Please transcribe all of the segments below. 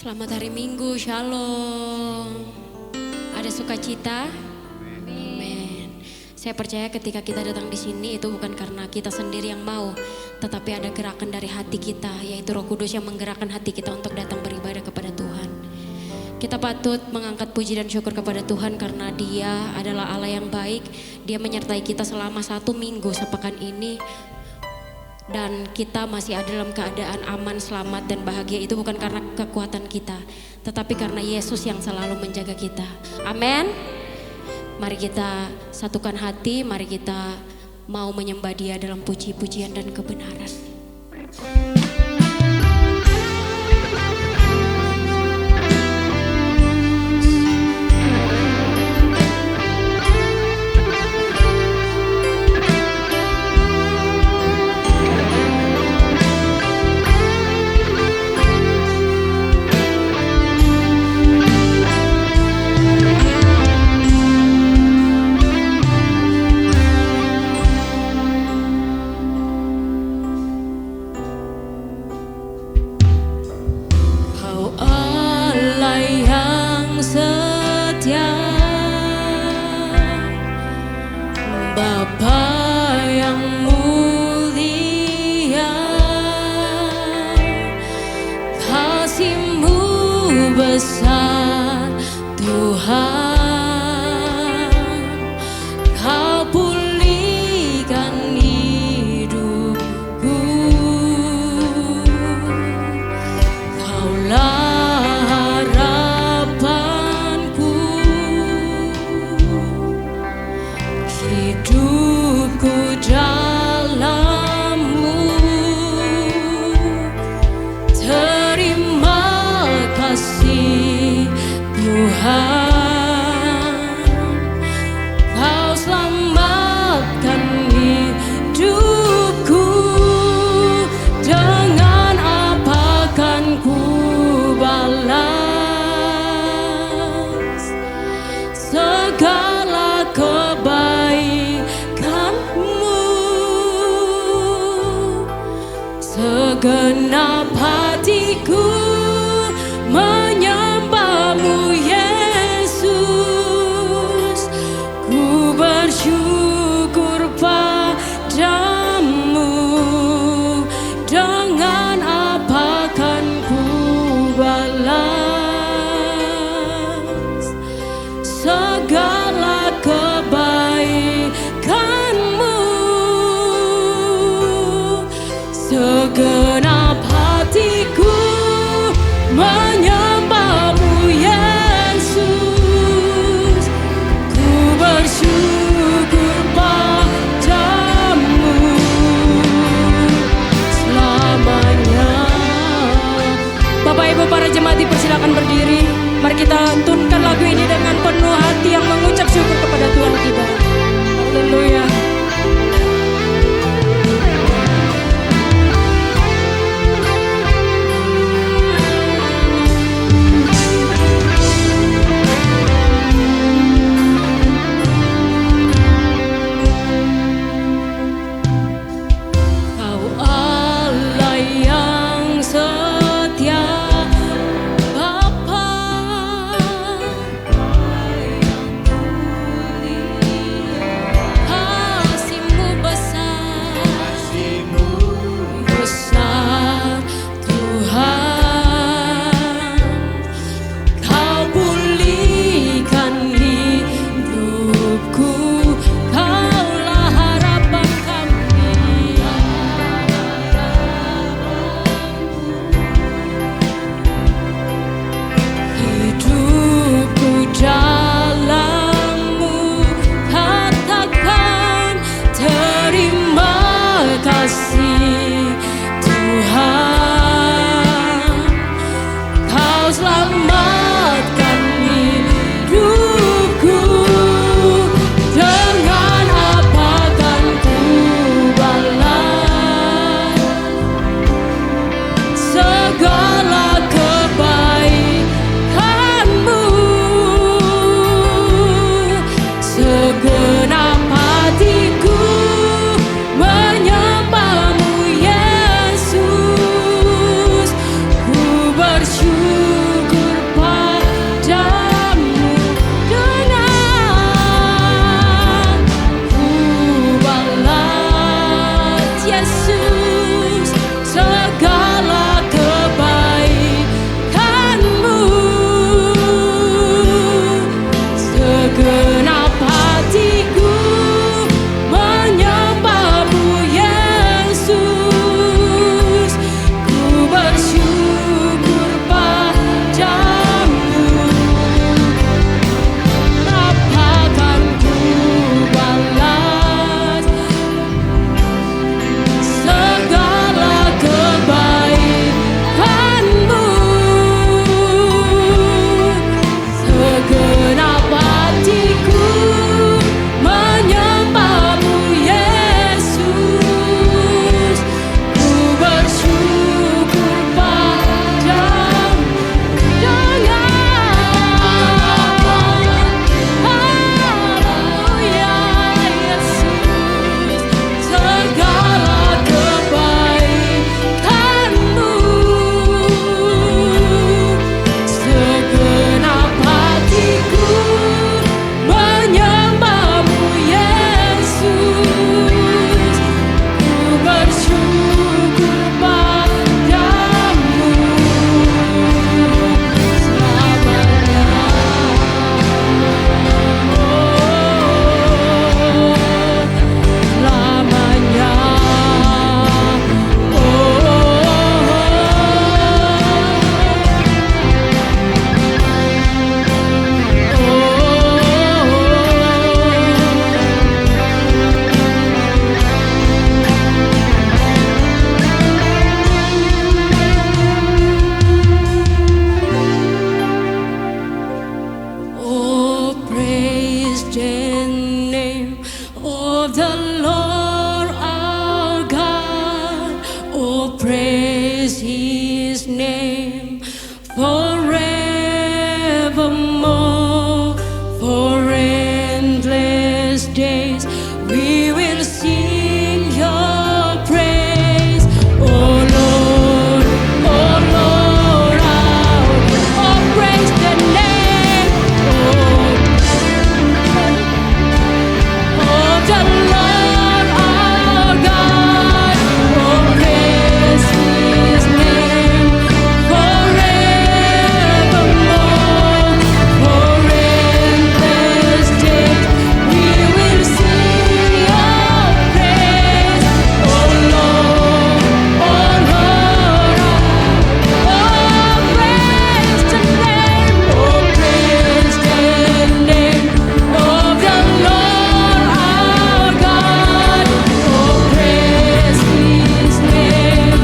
Selamat hari Minggu, Shalom. Ada sukacita? Amin. Saya percaya ketika kita datang di sini itu bukan karena kita sendiri yang mau, tetapi ada gerakan dari hati kita, yaitu Roh Kudus yang menggerakkan hati kita untuk datang beribadah kepada Tuhan. Kita patut mengangkat puji dan syukur kepada Tuhan karena Dia adalah Allah yang baik. Dia menyertai kita selama 1 minggu sepekan ini. Dan kita masih ada dalam keadaan aman, selamat dan bahagia. Itu bukan karena kekuatan kita, tetapi karena Yesus yang selalu menjaga kita. Amin. Mari kita satukan hati, mari kita mau menyembah Dia dalam puji-pujian dan kebenaran. Bapa yang mulia, kasih-Mu besar Tuhan. Kau pulihkan hidupku, Kaulah harapanku. Hidupku dalam-Mu, terima kasih Tuhan. Kau selamatkan hidupku, dengan apa kan ku balas segala kebaikan-Mu. Segenap hatiku menyembah-Mu Yesus. Ku bersyukur padamu, dengan apa kan ku balas segala kebaikan-Mu. Segenap hatiku menyembah-Mu Yesus. Ku bersyukur padamu selamanya. Bapak Ibu para jemaat dipersilakan berdiri. Mari kita lantunkan lagu ini dengan penuh hati yang mengucap syukur kepada Tuhan kita. Haleluya. His name forevermore. For endless days we will sing your praise. Oh Lord, our God. Oh, praise the name of the Lord our God. Oh, praise His name forevermore. For endless days we will sing your praise. Oh Lord, oh Lord, oh, praise the name, oh, praise the name of the Lord our God. Oh, praise His name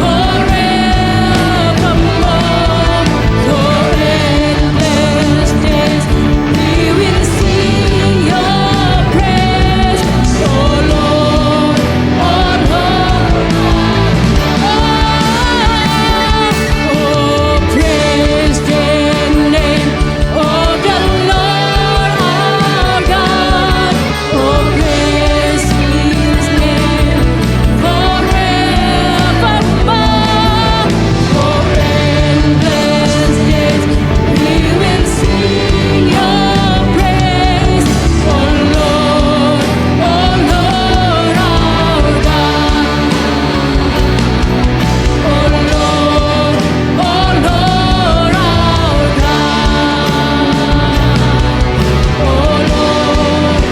forevermore. For endless days we will sing your praise. Oh Lord, oh Lord, oh, praise the name of the Lord our God. Oh, praise His name forevermore. For endless days we will sing your praise. Oh Lord, our God. Oh Lord, our God. Oh Lord,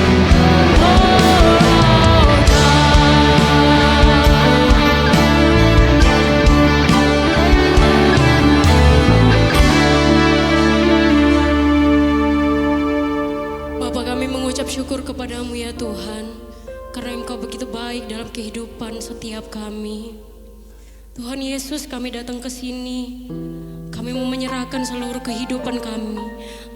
Bapa, kami mengucap syukur kepadamu ya Tuhan, karena Engkau begitu baik dalam kehidupan setiap kami. Tuhan Yesus, kami datang ke sini. Kami mau menyerahkan seluruh kehidupan kami.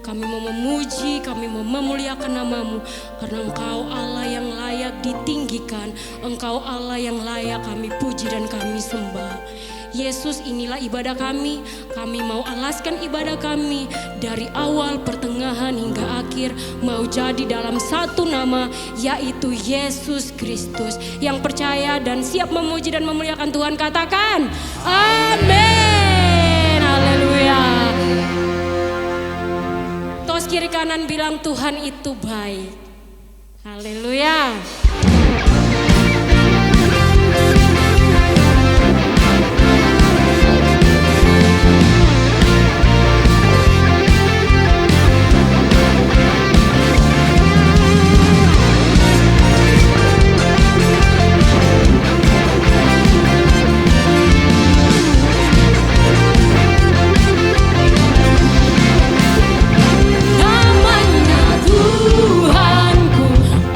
Kami mau memuji, kami mau memuliakan namamu. Karena Engkau Allah yang layak ditinggikan. Engkau Allah yang layak kami puji dan kami sembah. Yesus, inilah ibadah kami. Kami mau alaskan ibadah kami dari awal, pertengahan hingga akhir, mau jadi dalam satu nama, yaitu Yesus Kristus. Yang percaya dan siap memuji dan memuliakan Tuhan katakan amin. Haleluya. Tos kiri kanan bilang Tuhan itu baik. Haleluya. Namanya Tuhanku,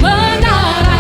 menara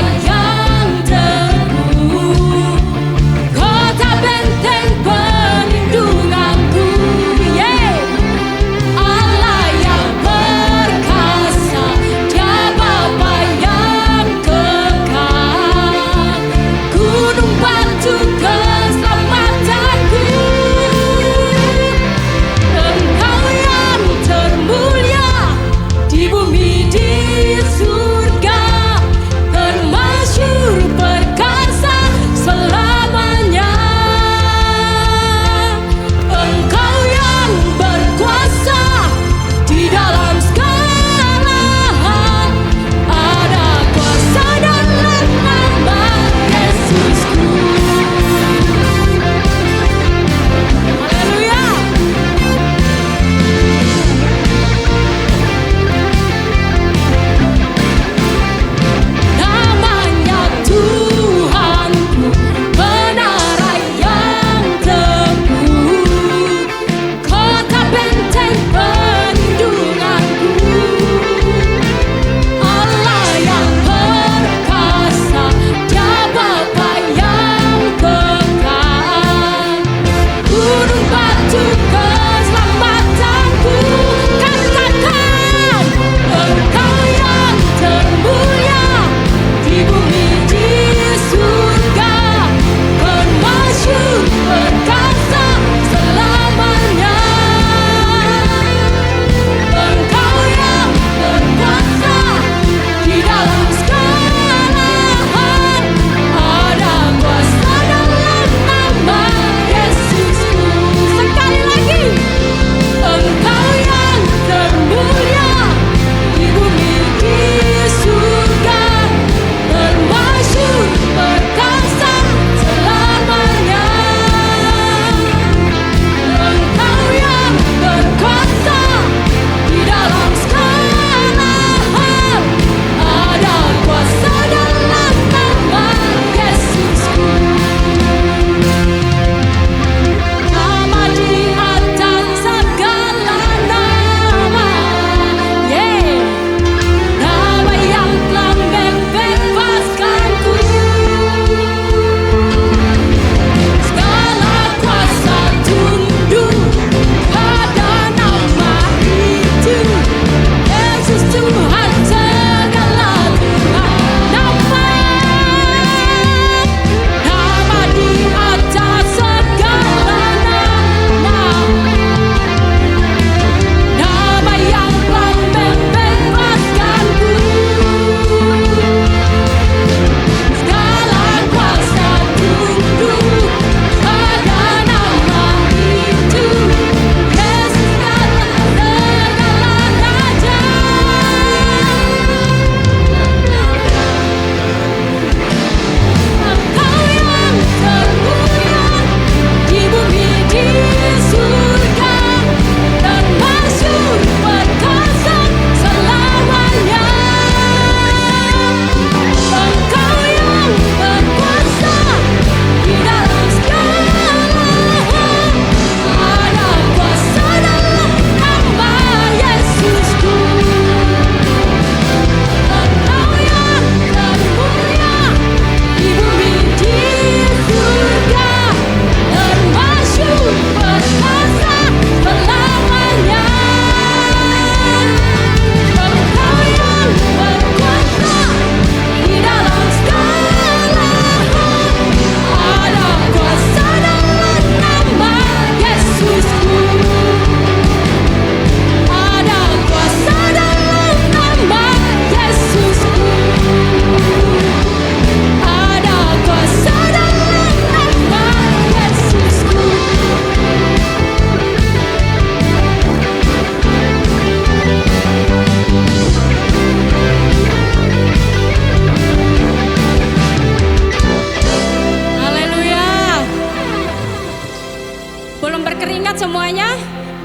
berkeringat semuanya?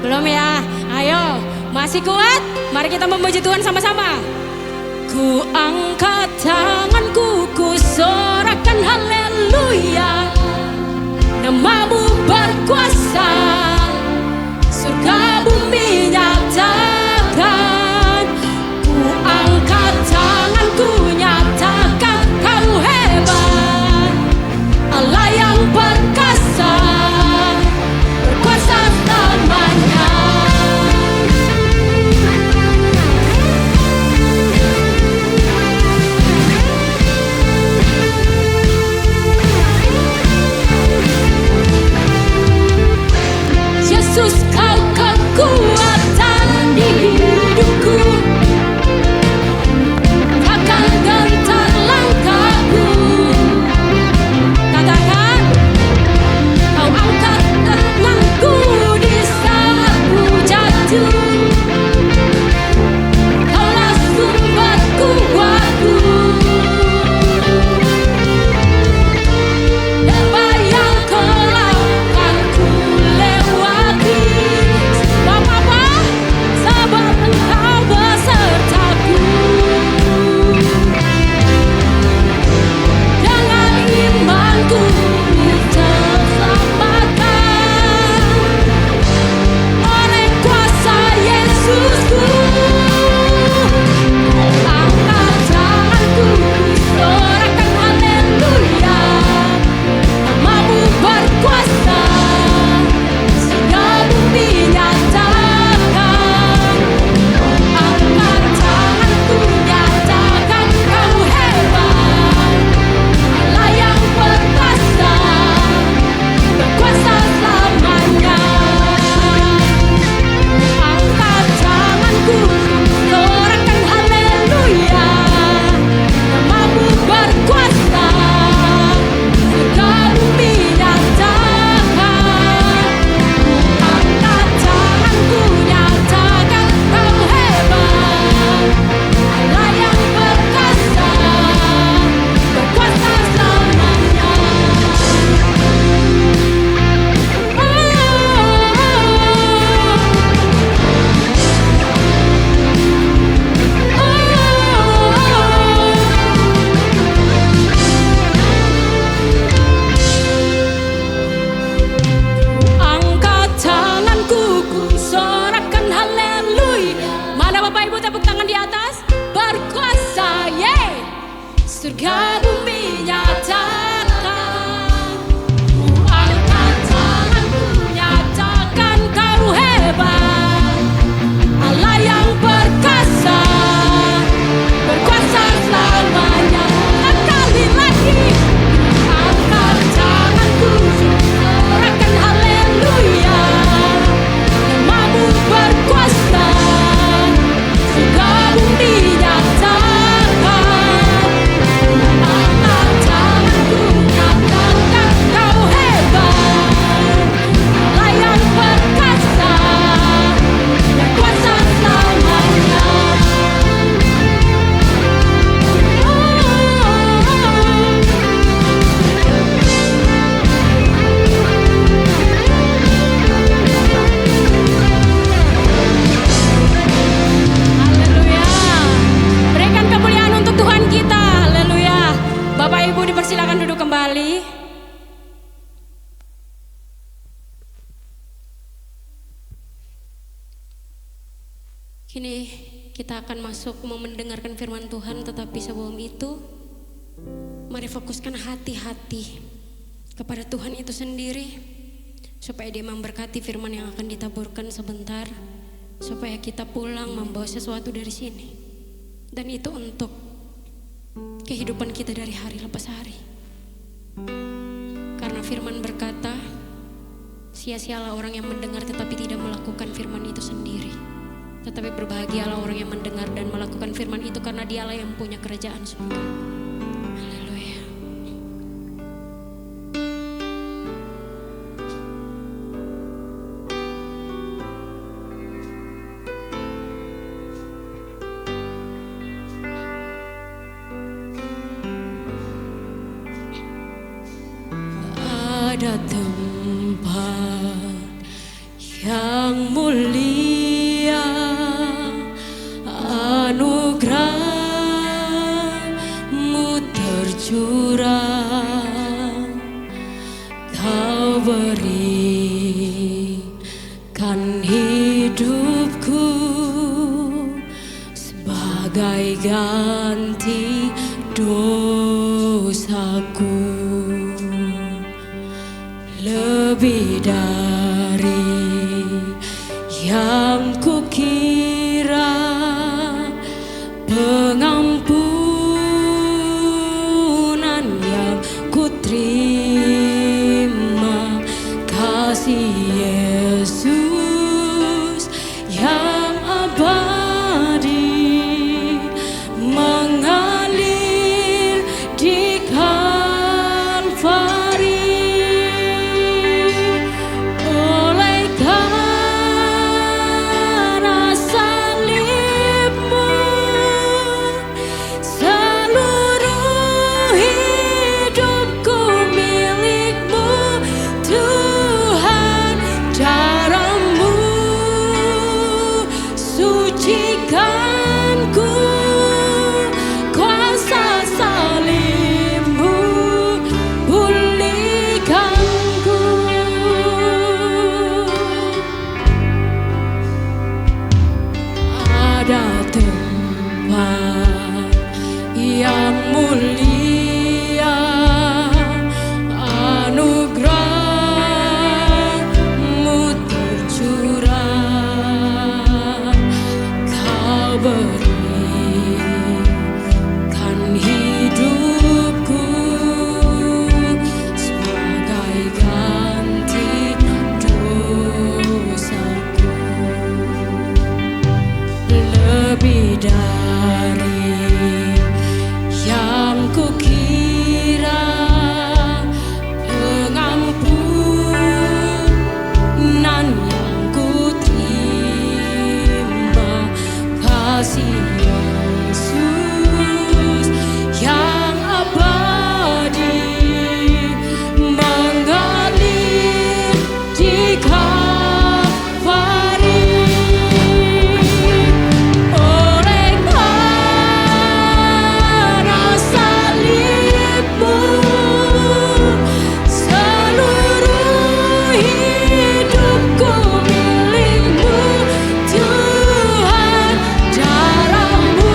Belum ya? Ayo, masih kuat? Mari kita memuji Tuhan sama-sama. Ku angkat tanganku, ku sorakan haleluya. Namamu berkuasa, surga bumi nyatakan. Ku angkat tanganku, nyatakan kau hebat. Allah yang perkasa, berkuasa selamanya. Yesus, kau kekuatan di hidupku, takkan gentar langkahku. Katakan, kau angkat tanganku di saat ku jatuh. Kaulah sumber kuatku. Apa yang kau lakukan ku lewati. Sebab apa? Sebab Engkau besertaku. Dengan imanku terselamatkan oleh kuasa Yesusku. Angkat tanganku, sorakan haleluya. Namamu berkuasa, surga bumi nyatakan. Angkat tanganku, nyatakan kau hebat. Allah yang perkasa, berkuasa selamanya. Angkat tanganku, sorakan haleluya. Namamu berkuasa, surga bumi nyatakan. Angkat tanganku, nyatakan kau hebat. Allah yang perkasa, berkuasa selamanya. Angkat tanganku, ku sorakan haleluya. Mana Bapak Ibu tepuk tangan di atas? Berkuasa, yeay. Surga bumi nyatakan. Ku angkat tanganku, nyatakan kau hebat. Allah yang perkasa, berkuasa selamanya. Sekali lagi. Angkat tanganku, sorakan haleluya. Namamu berkuasa, surga bumi nyatakan. Angkat tanganku, nyatakan kau hebat. Allah yang perkasa, berkuasa selamanya. Haleluya. Berikan kemuliaan untuk Tuhan kita. Haleluya. Bapak Ibu dipersilakan duduk kembali. Kini kita akan masuk mau mendengarkan firman Tuhan, tetapi sebelum itu mari fokuskan hati-hati kepada Tuhan itu sendiri, supaya Dia memberkati firman yang akan ditaburkan sebentar, supaya kita pulang membawa sesuatu dari sini, dan itu untuk kehidupan kita dari hari lepas hari. Karena firman berkata, sia-sialah orang yang mendengar tetapi tidak melakukan firman itu sendiri, tetapi berbahagialah orang yang mendengar dan melakukan firman itu, karena Dialah yang punya kerajaan surga. Haleluya. Ada tempat yang mulia, anugerah-Mu tercurah, Kau berikan hidupku sebagai ganti dosaku. Lebih dari yang kukira, pengampunan yang kuterima, kasih Yesus yang abadi mengalir di Kalvari. Oleh karena salib-Mu, seluruh hidupku milik-Mu, Tuhan. Darah-Mu sucikanku, kuasa salib-Mu pulihkanku. Ada tempat yang mulia, anugerah-Mu tercurah, Kau berikan hidupku sebagai ganti dosaku. Lebih dari yang kukira, pengampunan yang kuterima, kasih Yesus yang abadi mengalir di Kalvari. Oleh karena salib-Mu, seluruh hidupku milik-Mu, Tuhan. Darah-Mu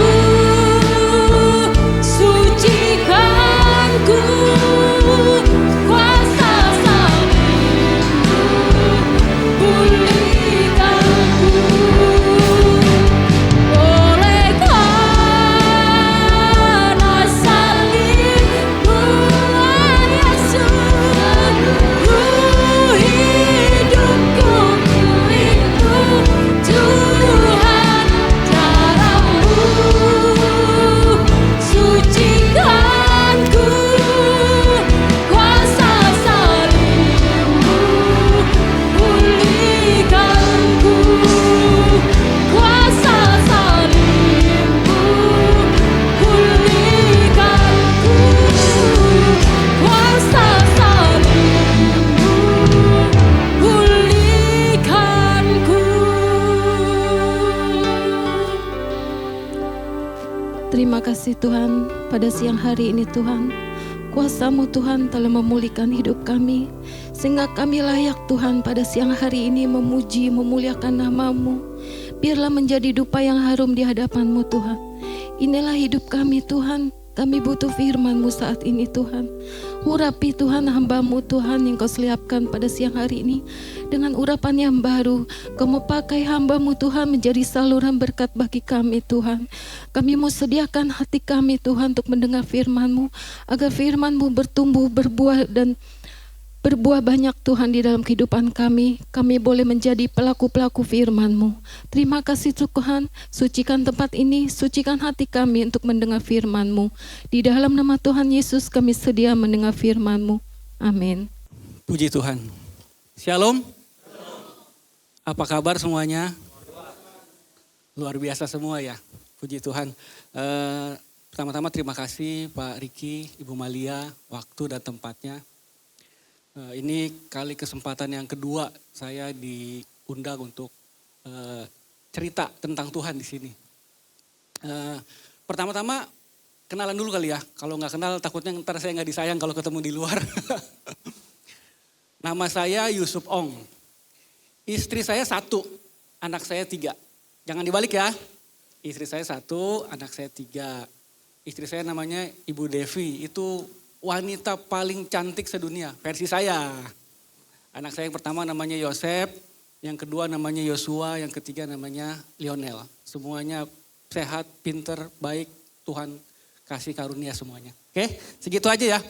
sucikanku, kuasa salib-Mu pulihkanku. Oleh karena salib-Mu, Yesus, hidupku milik-Mu, Tuhan. Darah-Mu sucikanku, kuasa salib-Mu pulihkanku, kuasa salib-Mu pulihkanku, kuasa salib-Mu pulihkanku. Terima kasih Tuhan, pada siang hari ini Tuhan, kuasa-Mu Tuhan telah memulihkan hidup kami, sehingga kami layak Tuhan pada siang hari ini memuji, memuliakan nama-Mu. Biarlah menjadi dupa yang harum di hadapan-Mu Tuhan. Inilah hidup kami Tuhan, kami butuh firman-Mu saat ini Tuhan. Urapi Tuhan hamba-Mu Tuhan yang Kau seliapkan pada siang hari ini dengan urapan yang baru. Kau mau pakai hamba-Mu Tuhan menjadi saluran berkat bagi kami Tuhan. Kami mau sediakan hati kami Tuhan untuk mendengar firman-Mu, agar firman-Mu bertumbuh, berbuah dan berbuah banyak Tuhan di dalam kehidupan kami. Kami boleh menjadi pelaku-pelaku firman-Mu. Terima kasih Tuhan, sucikan tempat ini, sucikan hati kami untuk mendengar firman-Mu. Di dalam nama Tuhan Yesus kami sedia mendengar firman-Mu. Amin. Puji Tuhan. Shalom. Apa kabar semuanya? Luar biasa semua ya. Puji Tuhan. Pertama-tama terima kasih Pak Riki, Ibu Malia, waktu dan tempatnya. Ini kali kesempatan yang kedua saya undang untuk cerita tentang Tuhan di sini. Pertama-tama kenalan dulu kali ya. Kalau nggak kenal takutnya ntar saya nggak disayang kalau ketemu di luar. Nama saya Yusuf Ong. Istri saya 1, anak saya 3. Jangan dibalik ya. Istri saya 1, anak saya 3. Istri saya namanya Ibu Devi. Itu wanita paling cantik sedunia, versi saya. Anak saya yang pertama namanya Yosef, yang kedua namanya Yosua, yang ketiga namanya Lionel. Semuanya sehat, pinter, baik, Tuhan kasih karunia semuanya. Oke, segitu aja ya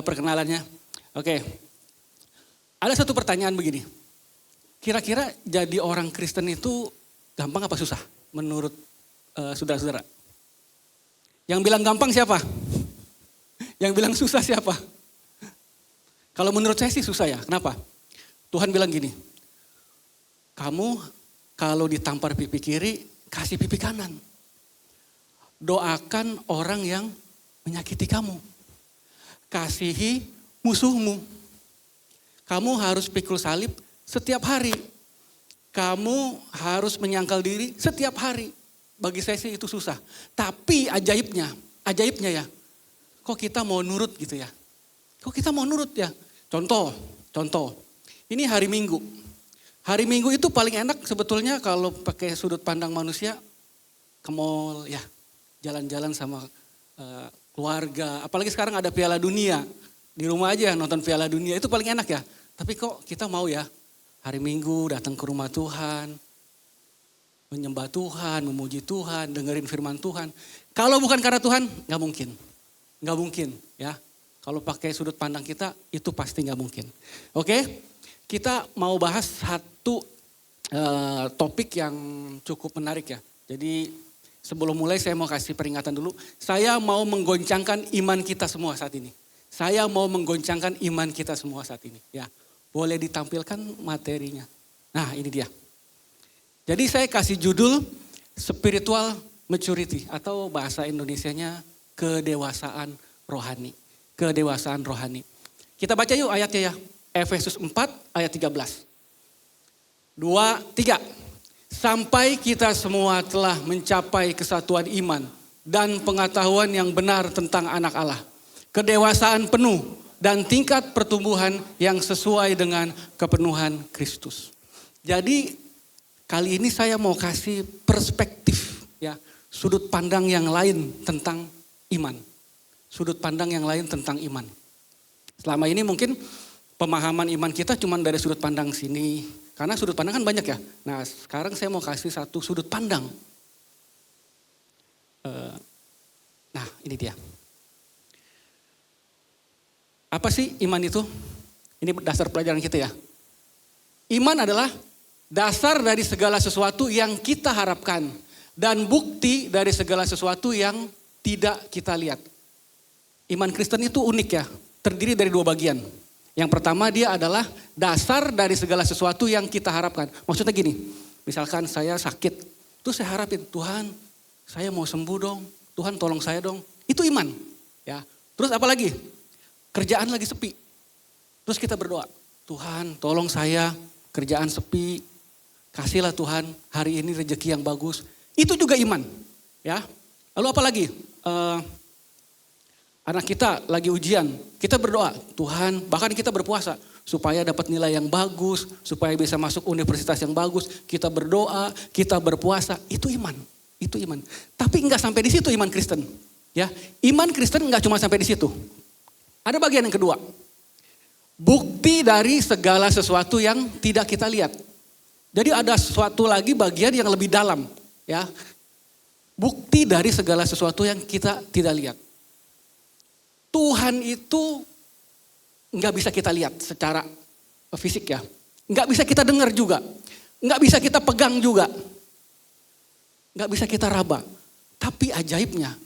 perkenalannya. Oke, ada satu pertanyaan begini. Kira-kira jadi orang Kristen itu gampang apa susah menurut saudara-saudara? Yang bilang gampang siapa? Yang bilang susah siapa? Kalau menurut saya sih susah ya. Kenapa? Tuhan bilang gini, kamu kalau ditampar pipi kiri, kasih pipi kanan. Doakan orang yang menyakiti kamu. Kasihi musuhmu. Kamu harus pikul salib setiap hari. Kamu harus menyangkal diri setiap hari. Bagi saya sih itu susah. Tapi ajaibnya ya, kok kita mau nurut gitu ya? Kok kita mau nurut ya? Contoh. Ini hari Minggu. Hari Minggu itu paling enak sebetulnya kalau pakai sudut pandang manusia ke mall ya. Jalan-jalan sama keluarga. Apalagi sekarang ada Piala Dunia. Di rumah aja nonton Piala Dunia itu paling enak ya. Tapi kok kita mau ya hari Minggu datang ke rumah Tuhan. Menyembah Tuhan, memuji Tuhan, dengerin firman Tuhan. Kalau bukan karena Tuhan, nggak mungkin. Nggak mungkin ya. Kalau pakai sudut pandang kita, itu pasti nggak mungkin. Oke, kita mau bahas satu topik yang cukup menarik ya. Jadi sebelum mulai saya mau kasih peringatan dulu. Saya mau menggoncangkan iman kita semua saat ini. Saya mau menggoncangkan iman kita semua saat ini. Ya, boleh ditampilkan materinya. Nah ini dia. Jadi saya kasih judul spiritual maturity atau bahasa Indonesianya kedewasaan rohani. Kedewasaan rohani. Kita baca yuk ayatnya ya. Efesus 4 ayat 13. 2, 3. Sampai kita semua telah mencapai kesatuan iman dan pengetahuan yang benar tentang anak Allah. Kedewasaan penuh dan tingkat pertumbuhan yang sesuai dengan kepenuhan Kristus. Jadi kali ini saya mau kasih perspektif ya, sudut pandang yang lain tentang iman. Sudut pandang yang lain tentang iman. Selama ini mungkin pemahaman iman kita cuma dari sudut pandang sini. Karena sudut pandang kan banyak ya. Nah sekarang saya mau kasih satu sudut pandang. Nah ini dia. Apa sih iman itu? Ini dasar pelajaran kita ya. Iman adalah dasar dari segala sesuatu yang kita harapkan. Dan bukti dari segala sesuatu yang tidak kita lihat. Iman Kristen itu unik ya. Terdiri dari 2 bagian. Yang pertama dia adalah dasar dari segala sesuatu yang kita harapkan. Maksudnya gini. Misalkan saya sakit. Terus saya harapin Tuhan saya mau sembuh dong. Tuhan tolong saya dong. Itu iman. Ya. Terus apa lagi? Kerjaan lagi sepi. Terus kita berdoa. Tuhan tolong saya kerjaan sepi. Kasihlah Tuhan hari ini rezeki yang bagus. Itu juga iman. Ya. Lalu apa lagi? Anak kita lagi ujian. Kita berdoa. Tuhan bahkan kita berpuasa. Supaya dapat nilai yang bagus. Supaya bisa masuk universitas yang bagus. Kita berdoa. Kita berpuasa. Itu iman. Itu iman. Tapi enggak sampai di situ iman Kristen. Ya. Iman Kristen enggak cuma sampai di situ. Ada bagian yang kedua. Bukti dari segala sesuatu yang tidak kita lihat. Jadi ada sesuatu lagi bagian yang lebih dalam. Ya, bukti dari segala sesuatu yang kita tidak lihat. Tuhan itu nggak bisa kita lihat secara fisik ya. Nggak bisa kita dengar juga. Nggak bisa kita pegang juga. Nggak bisa kita raba. Tapi ajaibnya,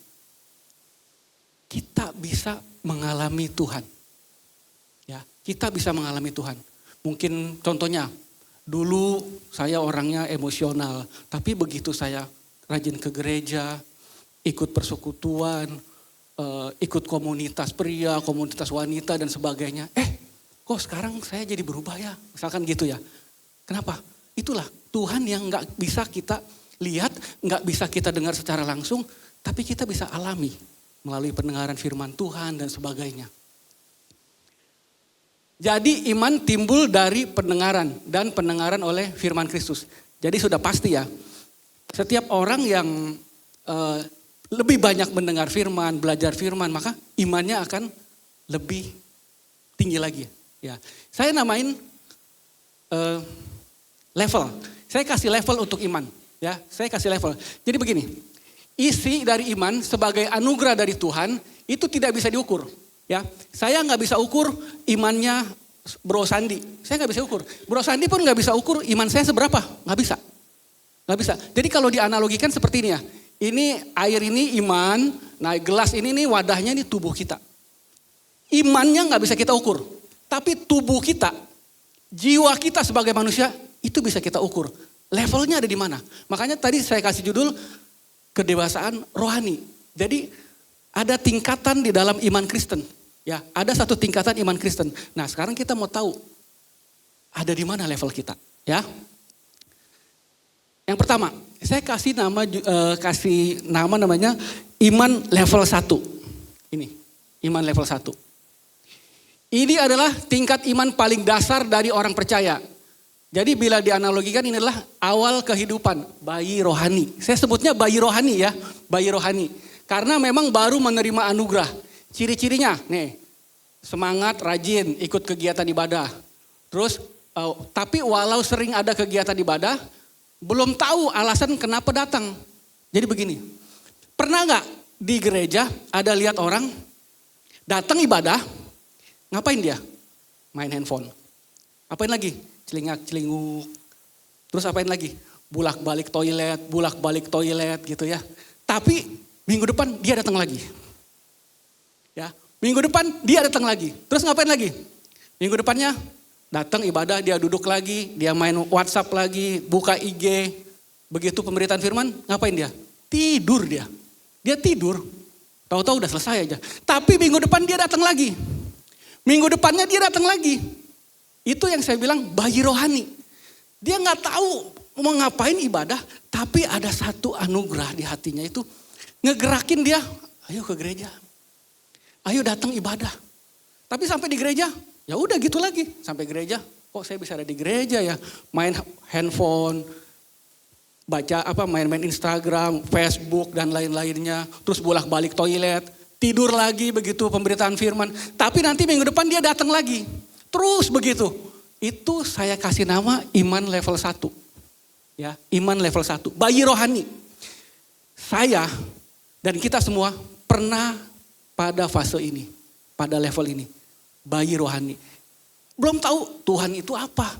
kita bisa mengalami Tuhan. Ya, kita bisa mengalami Tuhan. Mungkin contohnya, dulu saya orangnya emosional, tapi begitu saya rajin ke gereja, ikut persekutuan, ikut komunitas pria, komunitas wanita dan sebagainya. Kok sekarang saya jadi berubah ya? Misalkan gitu ya. Kenapa? Itulah Tuhan yang gak bisa kita lihat, gak bisa kita dengar secara langsung, tapi kita bisa alami melalui pendengaran firman Tuhan dan sebagainya. Jadi iman timbul dari pendengaran dan pendengaran oleh firman Kristus. Jadi sudah pasti ya, setiap orang yang lebih banyak mendengar firman, belajar firman, maka imannya akan lebih tinggi lagi. Ya, saya namain level. Saya kasih level untuk iman. Ya, saya kasih level. Jadi begini, isi dari iman sebagai anugerah dari Tuhan itu tidak bisa diukur. Ya, saya nggak bisa ukur imannya Bro Sandi. Saya nggak bisa ukur. Bro Sandi pun nggak bisa ukur iman saya seberapa. Nggak bisa. Nggak bisa. Jadi kalau dianalogikan seperti ini ya. Ini air ini iman. Nah gelas ini nih wadahnya ini tubuh kita. Imannya nggak bisa kita ukur. Tapi tubuh kita, jiwa kita sebagai manusia itu bisa kita ukur. Levelnya ada di mana? Makanya tadi saya kasih judul kedewasaan rohani. Jadi ada tingkatan di dalam iman Kristen. Ya, ada satu tingkatan iman Kristen. Nah, sekarang kita mau tahu ada di mana level kita, ya. Yang pertama, saya kasih nama namanya iman level 1. Ini, iman level 1. Ini adalah tingkat iman paling dasar dari orang percaya. Jadi bila dianalogikan ini adalah awal kehidupan bayi rohani. Saya sebutnya bayi rohani ya, bayi rohani. Karena memang baru menerima anugerah. Ciri-cirinya nih, semangat, rajin, ikut kegiatan ibadah. Terus, tapi walau sering ada kegiatan ibadah, belum tahu alasan kenapa datang. Jadi begini, pernah gak di gereja ada lihat orang datang ibadah, ngapain dia? Main handphone. Apain lagi? Celingak-celinguk. Terus apain lagi? Bulak-balik toilet gitu ya. Tapi minggu depan dia datang lagi. Ya, minggu depan dia datang lagi. Terus ngapain lagi? Minggu depannya datang ibadah, dia duduk lagi, dia main WhatsApp lagi, buka IG. Begitu pemberitaan firman, ngapain dia? Tidur dia. Dia tidur. Tahu-tahu udah selesai aja. Tapi minggu depan dia datang lagi. Minggu depannya dia datang lagi. Itu yang saya bilang bayi rohani. Dia gak tahu mau ngapain ibadah, tapi ada satu anugerah di hatinya itu ngegerakin dia, ayo ke gereja. Ayo datang ibadah. Tapi sampai di gereja, ya udah gitu lagi. Sampai gereja, kok saya bisa ada di gereja ya? Main handphone, main-main Instagram, Facebook dan lain-lainnya. Terus bolak-balik toilet, tidur lagi begitu pemberitaan firman. Tapi nanti minggu depan dia datang lagi. Terus begitu. Itu saya kasih nama iman level 1. Ya, iman level 1. Bayi rohani. Saya dan kita semua pernah pada fase ini. Pada level ini. Bayi rohani. Belum tahu Tuhan itu apa.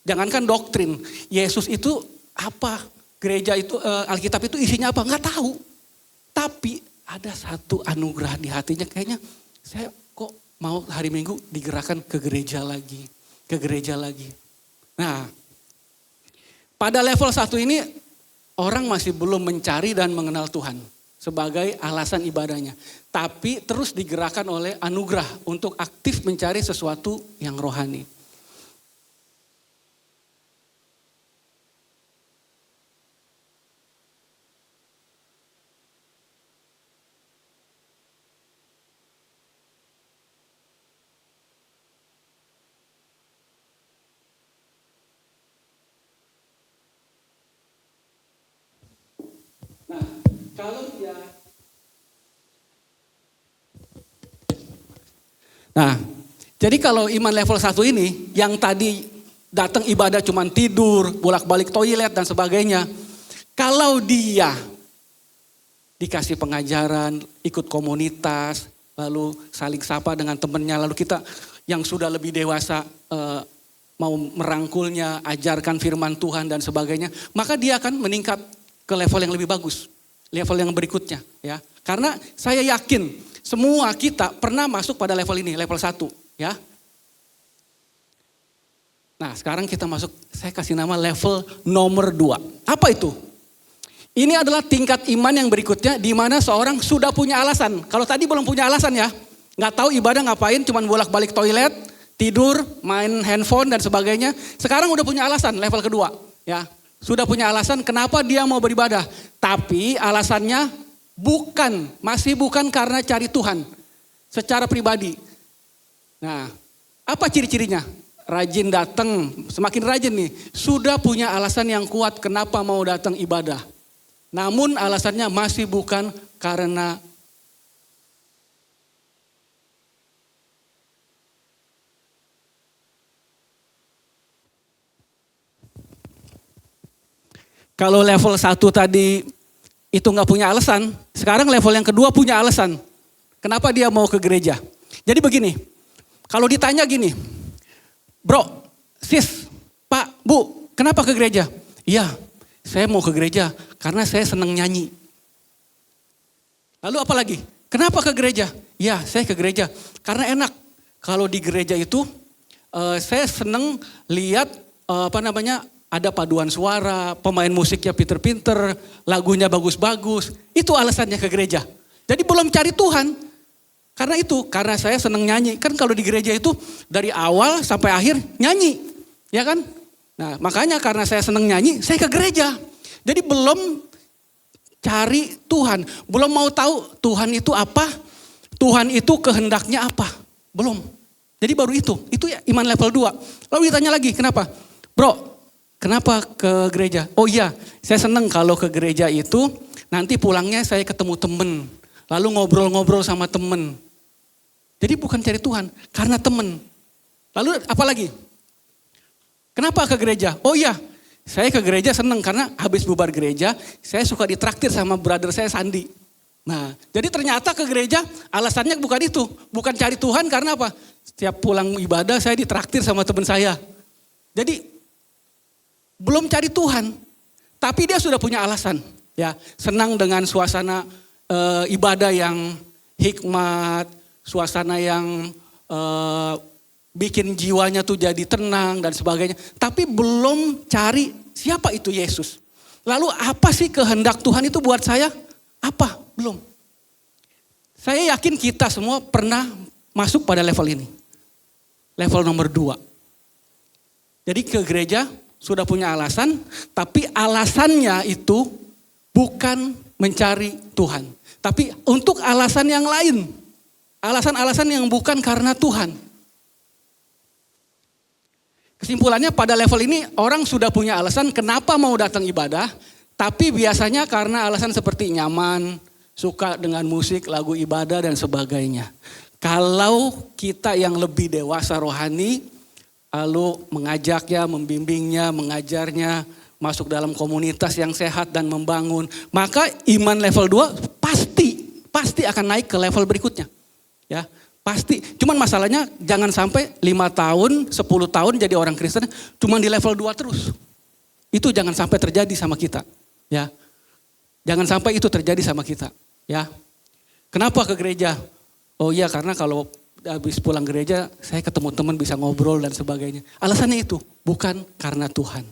Jangankan doktrin. Yesus itu apa. Gereja itu, Alkitab itu isinya apa. Nggak tahu. Tapi ada satu anugerah di hatinya. Kayaknya saya kok mau hari Minggu digerakkan ke gereja lagi. Ke gereja lagi. Nah, pada level 1 ini orang masih belum mencari dan mengenal Tuhan sebagai alasan ibadahnya. Tapi terus digerakkan oleh anugerah untuk aktif mencari sesuatu yang rohani. Nah, jadi kalau iman level 1 ini, yang tadi datang ibadah cuman tidur, bolak-balik toilet dan sebagainya. Kalau dia dikasih pengajaran, ikut komunitas, lalu saling sapa dengan temannya, lalu kita yang sudah lebih dewasa mau merangkulnya, ajarkan firman Tuhan dan sebagainya, maka dia akan meningkat ke level yang lebih bagus, level yang berikutnya, ya. Karena saya yakin semua kita pernah masuk pada level ini, level 1, ya. Nah, sekarang kita masuk, saya kasih nama level nomor 2. Apa itu? Ini adalah tingkat iman yang berikutnya di mana seorang sudah punya alasan. Kalau tadi belum punya alasan ya, nggak tahu ibadah ngapain, cuman bolak-balik toilet, tidur, main handphone dan sebagainya. Sekarang udah punya alasan, level kedua. Ya, sudah punya alasan kenapa dia mau beribadah. Tapi alasannya masih bukan karena cari Tuhan secara pribadi. Nah, apa ciri-cirinya? Rajin datang, semakin rajin nih. Sudah punya alasan yang kuat kenapa mau datang ibadah. Namun alasannya masih bukan karena kalau level 1 tadi itu nggak punya alasan, sekarang level yang kedua punya alasan. Kenapa dia mau ke gereja? Jadi begini, kalau ditanya gini, bro, sis, pak, bu, kenapa ke gereja? Iya, saya mau ke gereja karena saya senang nyanyi. Lalu apa lagi? Kenapa ke gereja? Iya, saya ke gereja karena enak. Kalau di gereja itu saya senang lihat ada paduan suara, pemain musiknya pinter-pinter, lagunya bagus-bagus. Itu alasannya ke gereja. Jadi belum cari Tuhan. Karena saya senang nyanyi. Kan kalau di gereja itu dari awal sampai akhir nyanyi. Ya kan? Nah makanya karena saya senang nyanyi, saya ke gereja. Jadi belum cari Tuhan. Belum mau tahu Tuhan itu apa. Tuhan itu kehendaknya apa. Belum. Jadi baru itu. Itu ya iman level 2. Lalu ditanya lagi, kenapa? Bro, kenapa ke gereja? Oh iya, saya senang kalau ke gereja itu nanti pulangnya saya ketemu temen. Lalu ngobrol-ngobrol sama temen. Jadi bukan cari Tuhan, karena temen. Lalu apa lagi? Kenapa ke gereja? Oh iya, saya ke gereja senang karena habis bubar gereja, saya suka ditraktir sama brother saya Sandi. Nah, jadi ternyata ke gereja alasannya bukan itu. Bukan cari Tuhan karena apa? Setiap pulang ibadah saya ditraktir sama teman saya. Jadi belum cari Tuhan, tapi dia sudah punya alasan. Ya, senang dengan suasana ibadah yang hikmat, suasana yang bikin jiwanya tuh jadi tenang dan sebagainya. Tapi belum cari siapa itu Yesus. Lalu apa sih kehendak Tuhan itu buat saya? Apa? Belum. Saya yakin kita semua pernah masuk pada level ini. Level nomor 2. Jadi ke gereja sudah punya alasan, tapi alasannya itu bukan mencari Tuhan. Tapi untuk alasan yang lain. Alasan-alasan yang bukan karena Tuhan. Kesimpulannya pada level ini orang sudah punya alasan kenapa mau datang ibadah. Tapi biasanya karena alasan seperti nyaman, suka dengan musik, lagu ibadah dan sebagainya. Kalau kita yang lebih dewasa rohani, lalu mengajaknya, membimbingnya, mengajarnya, masuk dalam komunitas yang sehat dan membangun. Maka iman level 2 pasti akan naik ke level berikutnya. Ya, pasti. Cuman masalahnya jangan sampai 5 tahun, 10 tahun jadi orang Kristen, cuman di level 2 terus. Itu jangan sampai terjadi sama kita. Ya, jangan sampai itu terjadi sama kita. Ya, kenapa ke gereja? Oh iya, karena kalau habis pulang gereja, saya ketemu teman bisa ngobrol dan sebagainya. Alasannya itu, bukan karena Tuhan.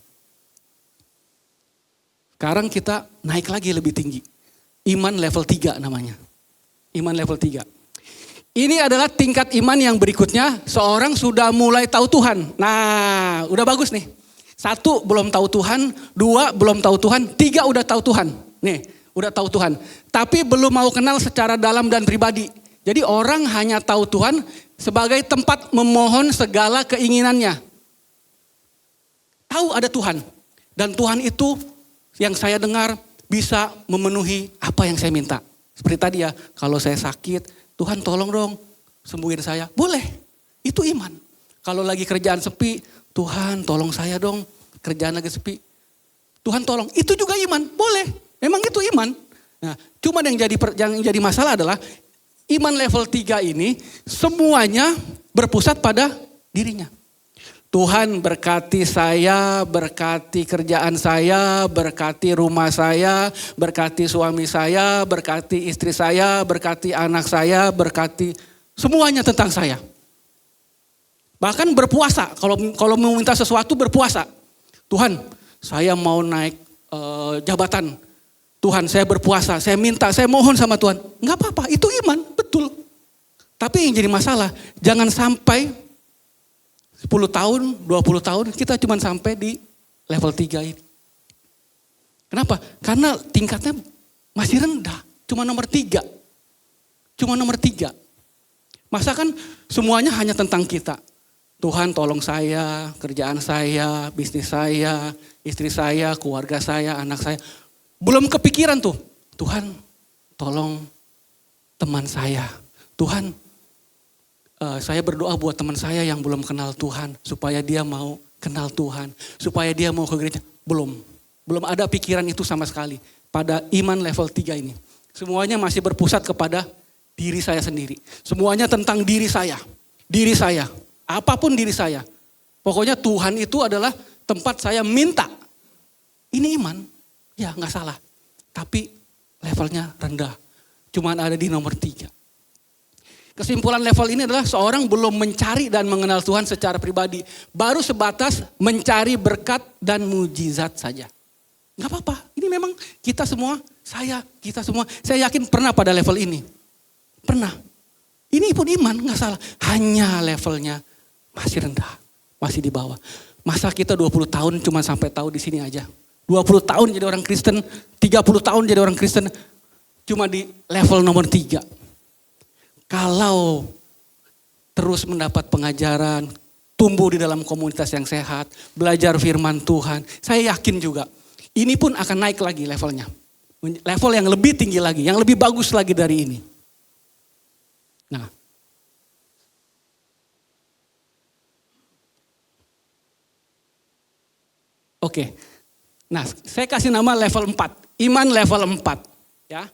Sekarang kita naik lagi lebih tinggi. Iman level 3 namanya. Iman level 3. Ini adalah tingkat iman yang berikutnya, seorang sudah mulai tahu Tuhan. Nah, udah bagus nih. 1 belum tahu Tuhan, 2 belum tahu Tuhan, 3 udah tahu Tuhan. Nih, udah tahu Tuhan. Tapi belum mau kenal secara dalam dan pribadi. Jadi orang hanya tahu Tuhan sebagai tempat memohon segala keinginannya. Tahu ada Tuhan. Dan Tuhan itu yang saya dengar bisa memenuhi apa yang saya minta. Seperti tadi ya, kalau saya sakit, Tuhan tolong dong sembuhin saya. Boleh, itu iman. Kalau lagi kerjaan sepi, Tuhan tolong saya dong, kerjaan lagi sepi. Tuhan tolong, itu juga iman, boleh. Memang itu iman. Nah, cuma yang jadi masalah adalah iman level 3 ini semuanya berpusat pada dirinya. Tuhan berkati saya, berkati kerjaan saya, berkati rumah saya, berkati suami saya, berkati istri saya, berkati anak saya, berkati semuanya tentang saya. Bahkan berpuasa, kalau mau minta sesuatu berpuasa. Tuhan, saya mau naik jabatan. Tuhan, saya berpuasa, saya minta, saya mohon sama Tuhan. Enggak apa-apa, itu iman, betul. Tapi yang jadi masalah, jangan sampai 10 tahun, 20 tahun kita cuma sampai di level 3 ini. Kenapa? Karena tingkatnya masih rendah, cuma nomor 3. Cuma nomor 3. Masa kan semuanya hanya tentang kita. Tuhan tolong saya, kerjaan saya, bisnis saya, istri saya, keluarga saya, anak saya. Belum kepikiran tuh, Tuhan tolong teman saya. Tuhan, saya berdoa buat teman saya yang belum kenal Tuhan, supaya dia mau kenal Tuhan, supaya dia mau ke gereja. Belum ada pikiran itu sama sekali pada iman level 3 ini. Semuanya masih berpusat kepada diri saya sendiri. Semuanya tentang diri saya. Diri saya, apapun diri saya. Pokoknya Tuhan itu adalah tempat saya minta. Ini iman, ya gak salah. Tapi levelnya rendah. Cuman ada di nomor 3. Kesimpulan level ini adalah seorang belum mencari dan mengenal Tuhan secara pribadi. Baru sebatas mencari berkat dan mujizat saja. Gak apa-apa, ini memang kita semua, kita semua. Saya yakin pernah pada level ini. Pernah. Ini pun iman, gak salah. Hanya levelnya masih rendah, masih di bawah. Masa kita 20 tahun cuma sampai tahu di sini aja. 20 tahun jadi orang Kristen, 30 tahun jadi orang Kristen. Cuma di level nomor 3. Kalau terus mendapat pengajaran, tumbuh di dalam komunitas yang sehat, belajar firman Tuhan, saya yakin juga ini pun akan naik lagi levelnya. Level yang lebih tinggi lagi, yang lebih bagus lagi dari ini. Nah, oke. Nah, saya kasih nama level 4, iman level 4. Ya.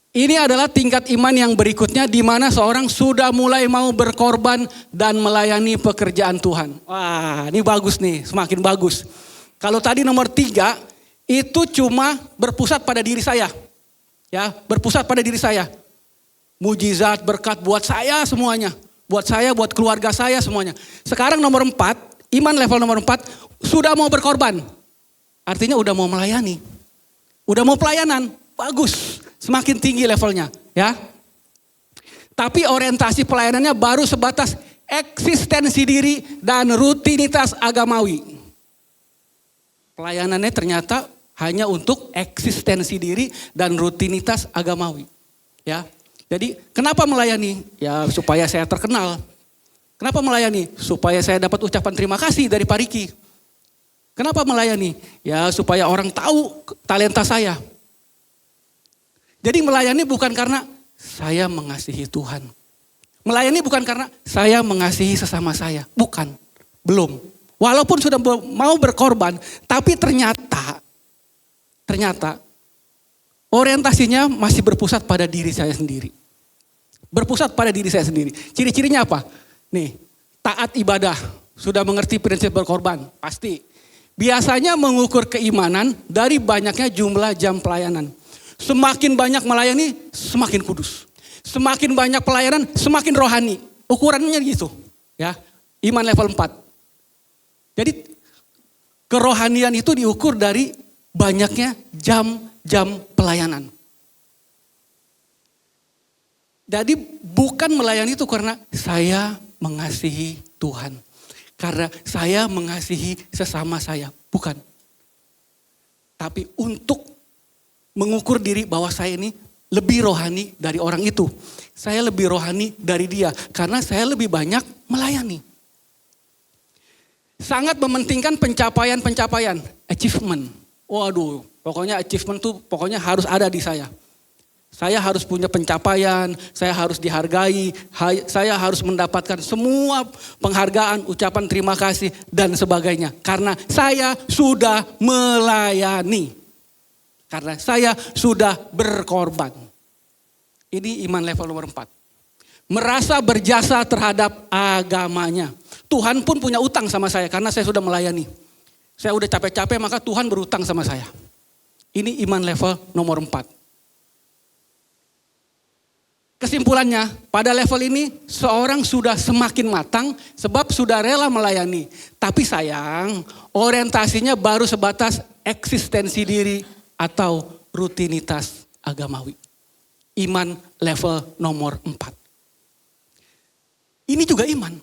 Ini adalah tingkat iman yang berikutnya di mana seorang sudah mulai mau berkorban dan melayani pekerjaan Tuhan. Wah, ini bagus nih, semakin bagus. Kalau tadi nomor 3 itu cuma berpusat pada diri saya. Ya, berpusat pada diri saya. Mujizat, berkat buat saya semuanya. Buat saya, buat keluarga saya semuanya. Sekarang nomor 4, iman level nomor 4 sudah mau berkorban. Artinya udah mau melayani. Udah mau pelayanan, bagus. Semakin tinggi levelnya, ya. Tapi orientasi pelayanannya baru sebatas eksistensi diri dan rutinitas agamawi. Pelayanannya ternyata hanya untuk eksistensi diri dan rutinitas agamawi. Ya. Jadi kenapa melayani? Ya supaya saya terkenal. Kenapa melayani? Supaya saya dapat ucapan terima kasih dari Pak Riki. Kenapa melayani? Ya supaya orang tahu talenta saya. Jadi melayani bukan karena saya mengasihi Tuhan. Melayani bukan karena saya mengasihi sesama saya. Bukan, belum. Walaupun sudah mau berkorban, tapi ternyata orientasinya masih berpusat pada diri saya sendiri. Berpusat pada diri saya sendiri. Ciri-cirinya apa? Nih, taat ibadah. Sudah mengerti prinsip berkorban, pasti. Biasanya mengukur keimanan dari banyaknya jumlah jam pelayanan. Semakin banyak melayani, semakin kudus. Semakin banyak pelayanan, semakin rohani. Ukurannya gitu. Ya, iman level 4. Jadi kerohanian itu diukur dari banyaknya jam-jam pelayanan. Jadi bukan melayani itu karena saya mengasihi Tuhan. Karena saya mengasihi sesama saya. Bukan. Tapi untuk mengukur diri bahwa saya ini lebih rohani dari orang itu. Saya lebih rohani dari dia. Karena saya lebih banyak melayani. Sangat mementingkan pencapaian-pencapaian. Achievement. Waduh, pokoknya achievement tuh pokoknya harus ada di saya. Saya harus punya pencapaian, saya harus dihargai, saya harus mendapatkan semua penghargaan, ucapan terima kasih dan sebagainya. Karena saya sudah melayani. Karena saya sudah berkorban. Ini iman level nomor 4. Merasa berjasa terhadap agamanya. Tuhan pun punya utang sama saya karena saya sudah melayani. Saya udah capek-capek maka Tuhan berutang sama saya. Ini iman level nomor 4. Kesimpulannya, pada level ini seorang sudah semakin matang sebab sudah rela melayani. Tapi sayang, orientasinya baru sebatas eksistensi diri atau rutinitas agamawi. Iman level nomor 4. Ini juga iman,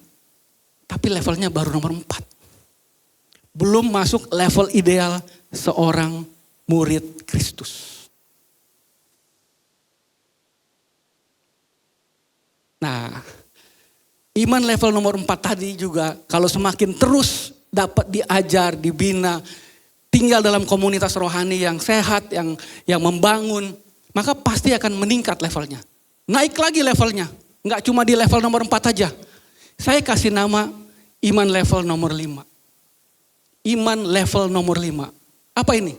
tapi levelnya baru nomor 4. belum masuk level ideal seorang murid Kristus. Nah, iman level nomor 4 tadi juga kalau semakin terus dapat diajar, dibina, tinggal dalam komunitas rohani yang sehat, yang membangun, maka pasti akan meningkat levelnya. Naik lagi levelnya, nggak cuma di level nomor 4 aja. Saya kasih nama iman level nomor 5. Iman level nomor 5. Apa ini?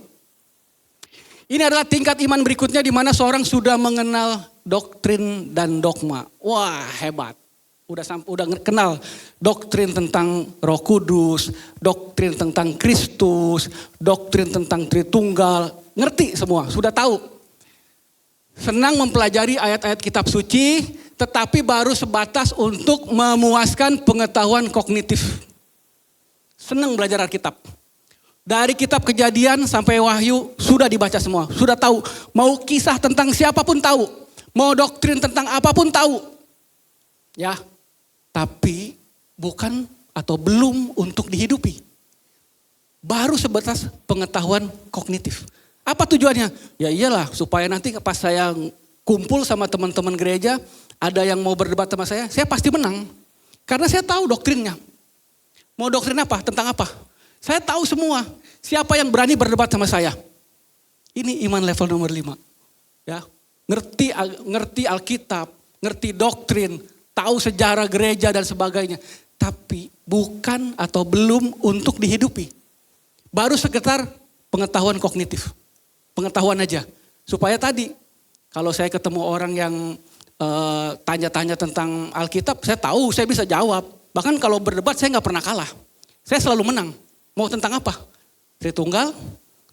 Ini adalah tingkat iman berikutnya di mana seorang sudah mengenal doktrin dan dogma. Wah, hebat. Udah kenal doktrin tentang Roh Kudus, doktrin tentang Kristus, doktrin tentang Tritunggal. Ngerti semua, sudah tahu. Senang mempelajari ayat-ayat kitab suci, tetapi baru sebatas untuk memuaskan pengetahuan kognitif. Senang belajar Alkitab. Dari kitab Kejadian sampai Wahyu sudah dibaca semua, sudah tahu. Mau kisah tentang siapapun tahu, mau doktrin tentang apapun tahu. Ya, tapi bukan atau belum untuk dihidupi. Baru sebatas pengetahuan kognitif. Apa tujuannya? Ya iyalah, supaya nanti pas saya kumpul sama teman-teman gereja, ada yang mau berdebat sama saya pasti menang. Karena saya tahu doktrinnya. Mau doktrin apa? Tentang apa? Saya tahu semua. Siapa yang berani berdebat sama saya? Ini iman level nomor 5. Ya, ngerti Alkitab, ngerti doktrin, tahu sejarah gereja dan sebagainya. Tapi bukan atau belum untuk dihidupi. Baru sekitar pengetahuan kognitif. Pengetahuan aja. Supaya tadi kalau saya ketemu orang yang tanya-tanya tentang Alkitab, saya tahu, saya bisa jawab. Bahkan kalau berdebat saya gak pernah kalah. Saya selalu menang. Mau tentang apa? Tritunggal,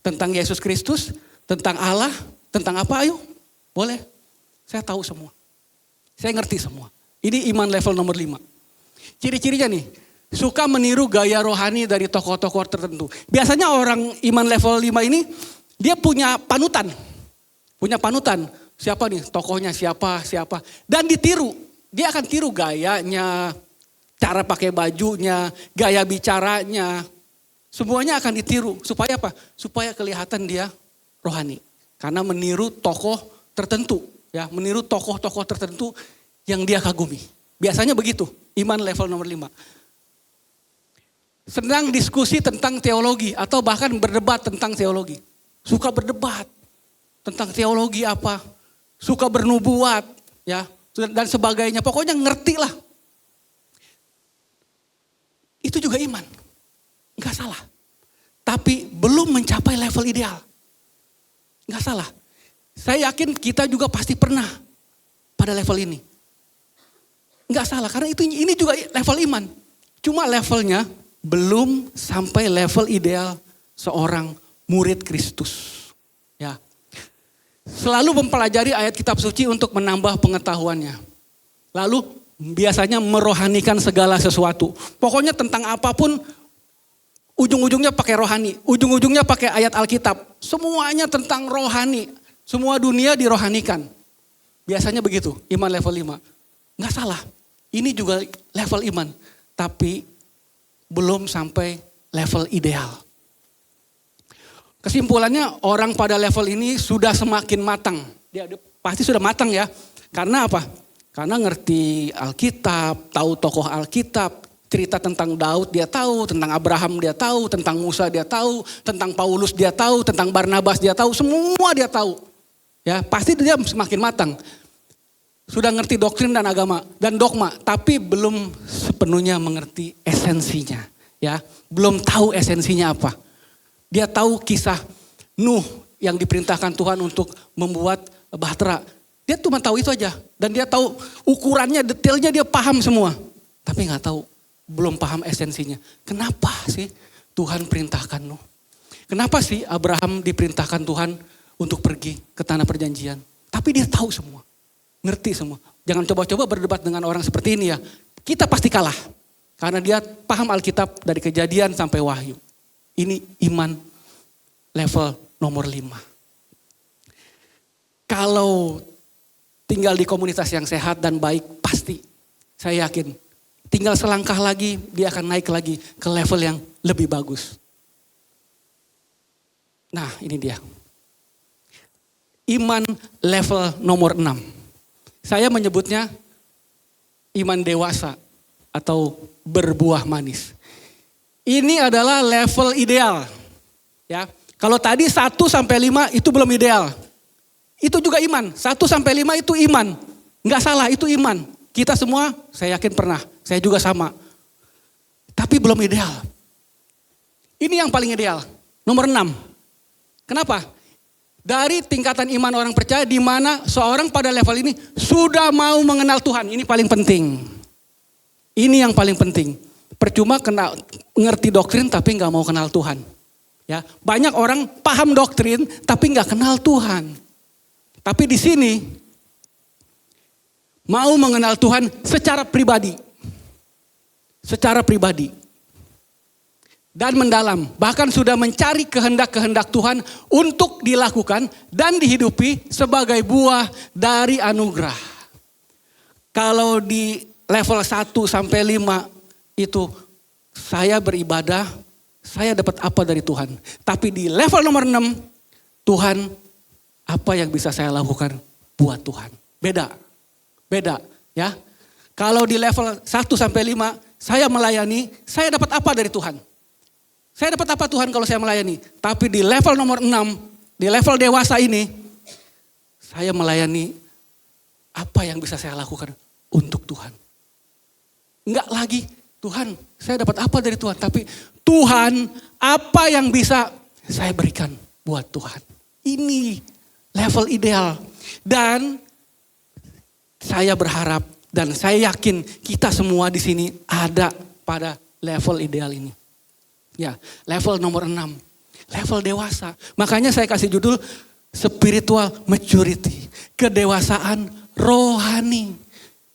tentang Yesus Kristus, tentang Allah, tentang apa, ayo. Boleh. Saya tahu semua. Saya ngerti semua. Ini iman level nomor 5. Ciri-cirinya nih, suka meniru gaya rohani dari tokoh-tokoh tertentu. Biasanya orang iman level 5 ini, dia punya panutan. Punya panutan. Siapa nih tokohnya, siapa. Dan ditiru. Dia akan tiru gayanya, cara pakai bajunya, gaya bicaranya. Semuanya akan ditiru. Supaya apa? Supaya kelihatan dia rohani. Karena meniru tokoh tertentu. Ya, meniru tokoh-tokoh tertentu yang dia kagumi. Biasanya begitu, iman level nomor 5. Senang diskusi tentang teologi atau bahkan berdebat tentang teologi. Suka berdebat tentang teologi apa, suka bernubuat, ya, dan sebagainya. Pokoknya ngerti lah. Itu juga iman. Enggak salah. Tapi belum mencapai level ideal. Enggak salah. Saya yakin kita juga pasti pernah pada level ini. Enggak salah, karena ini juga level iman. Cuma levelnya belum sampai level ideal seorang murid Kristus. Ya. Selalu mempelajari ayat kitab suci untuk menambah pengetahuannya. Lalu biasanya merohanikan segala sesuatu. Pokoknya tentang apapun ujung-ujungnya pakai rohani. Ujung-ujungnya pakai ayat Alkitab. Semuanya tentang rohani. Semua dunia dirohanikan. Biasanya begitu, iman level 5. Enggak salah. Ini juga level iman. Tapi belum sampai level ideal. Kesimpulannya orang pada level ini sudah semakin matang. Dia pasti sudah matang ya. Karena apa? Karena ngerti Alkitab, tahu tokoh Alkitab. Cerita tentang Daud dia tahu, tentang Abraham dia tahu, tentang Musa dia tahu, tentang Paulus dia tahu, tentang Barnabas dia tahu. Semua dia tahu. Ya, pasti dia semakin matang. Sudah ngerti doktrin dan agama dan dogma, tapi belum sepenuhnya mengerti esensinya, ya. Belum tahu esensinya apa. Dia tahu kisah Nuh yang diperintahkan Tuhan untuk membuat bahtera. Dia cuma tahu itu aja dan dia tahu ukurannya, detailnya dia paham semua. Tapi nggak tahu, belum paham esensinya. Kenapa sih Tuhan perintahkan Nuh? Kenapa sih Abraham diperintahkan Tuhan untuk pergi ke tanah perjanjian? Tapi dia tahu semua. Ngerti semua. Jangan coba-coba berdebat dengan orang seperti ini ya. Kita pasti kalah. Karena dia paham Alkitab dari Kejadian sampai Wahyu. Ini iman level nomor 5. Kalau tinggal di komunitas yang sehat dan baik, pasti saya yakin tinggal selangkah lagi dia akan naik lagi ke level yang lebih bagus. Nah, ini dia. Iman level nomor 6. Saya menyebutnya iman dewasa atau berbuah manis. Ini adalah level ideal. Ya. Kalau tadi 1 sampai 5 itu belum ideal. Itu juga iman. 1 sampai 5 itu iman. Enggak salah, itu iman. Kita semua saya yakin pernah. Saya juga sama. Tapi belum ideal. Ini yang paling ideal. Nomor 6. Kenapa? Dari tingkatan iman orang percaya di mana seorang pada level ini sudah mau mengenal Tuhan. Ini paling penting. Ini yang paling penting. Percuma ngerti doktrin tapi nggak mau kenal Tuhan. Ya, banyak orang paham doktrin tapi nggak kenal Tuhan. Tapi di sini mau mengenal Tuhan secara pribadi. Secara pribadi. Dan mendalam, bahkan sudah mencari kehendak-kehendak Tuhan untuk dilakukan dan dihidupi sebagai buah dari anugerah. Kalau di level 1 sampai 5 itu saya beribadah, saya dapat apa dari Tuhan. Tapi di level nomor 6, Tuhan apa yang bisa saya lakukan buat Tuhan. Beda ya. Kalau di level 1 sampai 5 saya melayani, saya dapat apa dari Tuhan. Saya dapat apa Tuhan kalau saya melayani. Tapi di level nomor 6, di level dewasa ini, saya melayani apa yang bisa saya lakukan untuk Tuhan. Enggak lagi, Tuhan saya dapat apa dari Tuhan. Tapi Tuhan apa yang bisa saya berikan buat Tuhan. Ini level ideal. Dan saya berharap dan saya yakin kita semua di sini ada pada level ideal ini. Ya, level nomor 6. Level dewasa. Makanya saya kasih judul spiritual maturity. Kedewasaan rohani.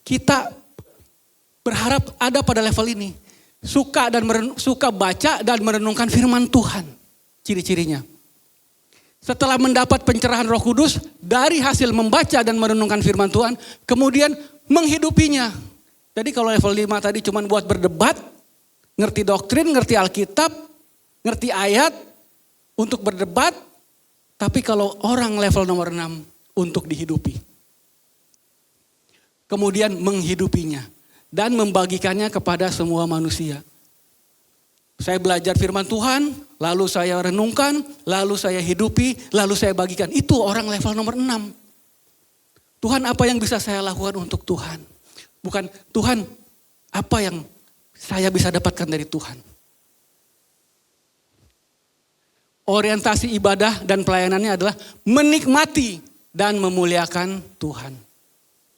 Kita berharap ada pada level ini. Suka baca dan merenungkan firman Tuhan. Ciri-cirinya. Setelah mendapat pencerahan Roh Kudus dari hasil membaca dan merenungkan firman Tuhan, kemudian menghidupinya. Jadi kalau level 5 tadi cuma buat berdebat, ngerti doktrin, ngerti Alkitab, ngerti ayat untuk berdebat. Tapi kalau orang level nomor 6 untuk dihidupi. Kemudian menghidupinya dan membagikannya kepada semua manusia. Saya belajar firman Tuhan, lalu saya renungkan, lalu saya hidupi, lalu saya bagikan. Itu orang level nomor 6. Tuhan apa yang bisa saya lakukan untuk Tuhan? Bukan Tuhan apa yang saya bisa dapatkan dari Tuhan. Orientasi ibadah dan pelayanannya adalah menikmati dan memuliakan Tuhan.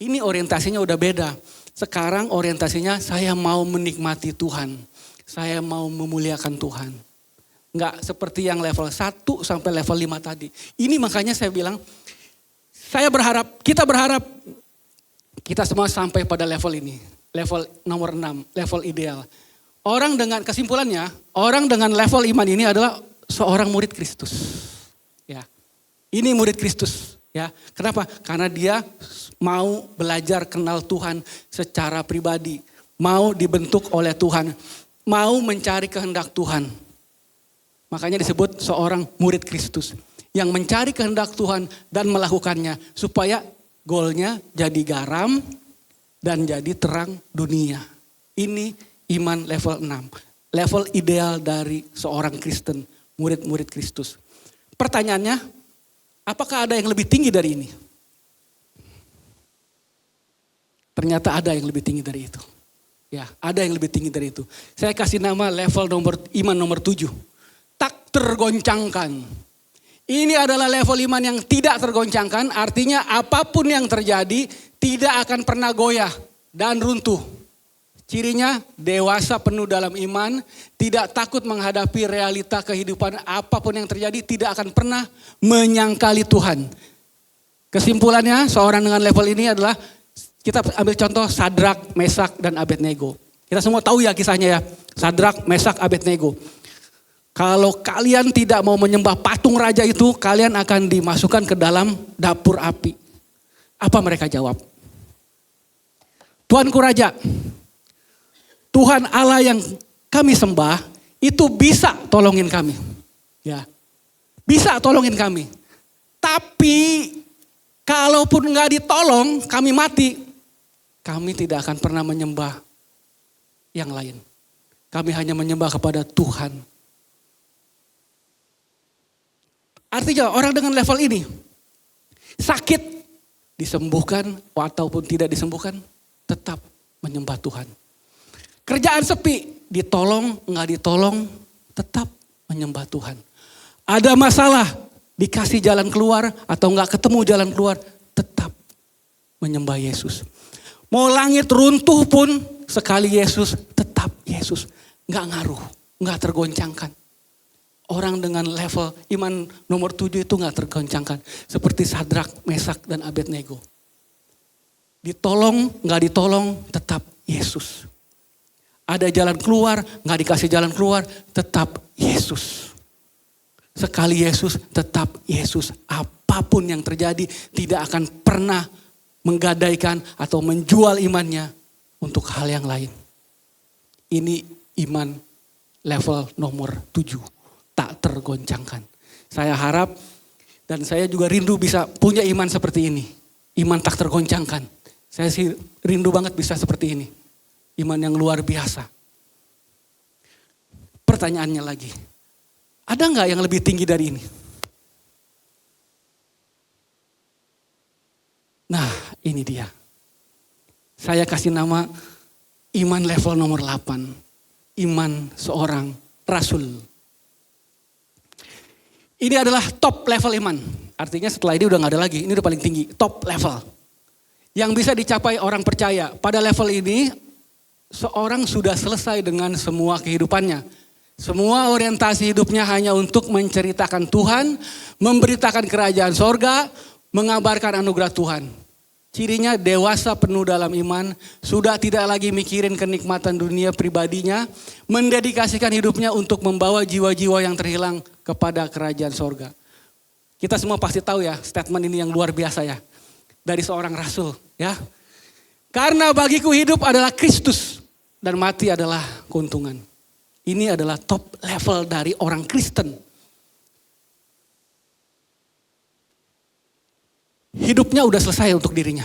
Ini orientasinya udah beda. Sekarang orientasinya saya mau menikmati Tuhan. Saya mau memuliakan Tuhan. Enggak seperti yang level 1 sampai level 5 tadi. Ini makanya saya bilang, kita berharap kita semua sampai pada level ini. Level nomor 6, level ideal. Orang dengan kesimpulannya, orang dengan level iman ini adalah seorang murid Kristus. Ya. Ini murid Kristus, ya. Kenapa? Karena dia mau belajar kenal Tuhan secara pribadi, mau dibentuk oleh Tuhan, mau mencari kehendak Tuhan. Makanya disebut seorang murid Kristus yang mencari kehendak Tuhan dan melakukannya supaya goalnya jadi garam dan jadi terang dunia. Ini iman level 6. Level ideal dari seorang Kristen, murid-murid Kristus. Pertanyaannya, apakah ada yang lebih tinggi dari ini? Ternyata ada yang lebih tinggi dari itu. Ya, ada yang lebih tinggi dari itu. Saya kasih nama level iman nomor 7. Tak tergoncangkan. Ini adalah level iman yang tidak tergoncangkan, artinya apapun yang terjadi tidak akan pernah goyah dan runtuh. Cirinya dewasa penuh dalam iman, tidak takut menghadapi realita kehidupan apapun yang terjadi, tidak akan pernah menyangkali Tuhan. Kesimpulannya seorang dengan level ini adalah, kita ambil contoh Sadrak, Mesak, dan Abednego. Kita semua tahu ya kisahnya ya, Sadrak, Mesak, Abednego. Kalau kalian tidak mau menyembah patung raja itu, kalian akan dimasukkan ke dalam dapur api. Apa mereka jawab? Tuanku Raja, Tuhan Allah yang kami sembah itu bisa tolongin kami. Ya, bisa tolongin kami. Tapi kalaupun nggak ditolong, kami mati. Kami tidak akan pernah menyembah yang lain. Kami hanya menyembah kepada Tuhan. Artinya orang dengan level ini, sakit, disembuhkan ataupun tidak disembuhkan, tetap menyembah Tuhan. Kerjaan sepi, ditolong, nggak ditolong, tetap menyembah Tuhan. Ada masalah, dikasih jalan keluar atau nggak ketemu jalan keluar, tetap menyembah Yesus. Mau langit runtuh pun, sekali Yesus, tetap Yesus. Nggak ngaruh, nggak tergoncangkan. Orang dengan level iman nomor 7 itu nggak tergoncangkan. Seperti Sadrak, Mesak, dan Abednego. Ditolong, nggak ditolong, tetap Yesus. Ada jalan keluar, nggak dikasih jalan keluar, tetap Yesus. Sekali Yesus, tetap Yesus. Apapun yang terjadi, tidak akan pernah menggadaikan atau menjual imannya untuk hal yang lain. Ini iman level nomor 7, tak tergoncangkan. Saya harap dan saya juga rindu bisa punya iman seperti ini. Iman tak tergoncangkan. Saya sih rindu banget bisa seperti ini. Iman yang luar biasa. Pertanyaannya lagi, ada nggak yang lebih tinggi dari ini? Nah, ini dia. Saya kasih nama iman level nomor 8. Iman seorang rasul. Ini adalah top level iman. Artinya setelah ini udah gak ada lagi. Ini udah paling tinggi. Top level. Yang bisa dicapai orang percaya. Pada level ini, seorang sudah selesai dengan semua kehidupannya. Semua orientasi hidupnya hanya untuk menceritakan Tuhan, memberitakan kerajaan sorga, mengabarkan anugerah Tuhan. Cirinya dewasa penuh dalam iman, sudah tidak lagi mikirin kenikmatan dunia pribadinya, mendedikasikan hidupnya untuk membawa jiwa-jiwa yang terhilang kepada kerajaan sorga. Kita semua pasti tahu ya statement ini yang luar biasa ya. Dari seorang rasul ya. Karena bagiku hidup adalah Kristus dan mati adalah keuntungan. Ini adalah top level dari orang Kristen. Hidupnya udah selesai untuk dirinya.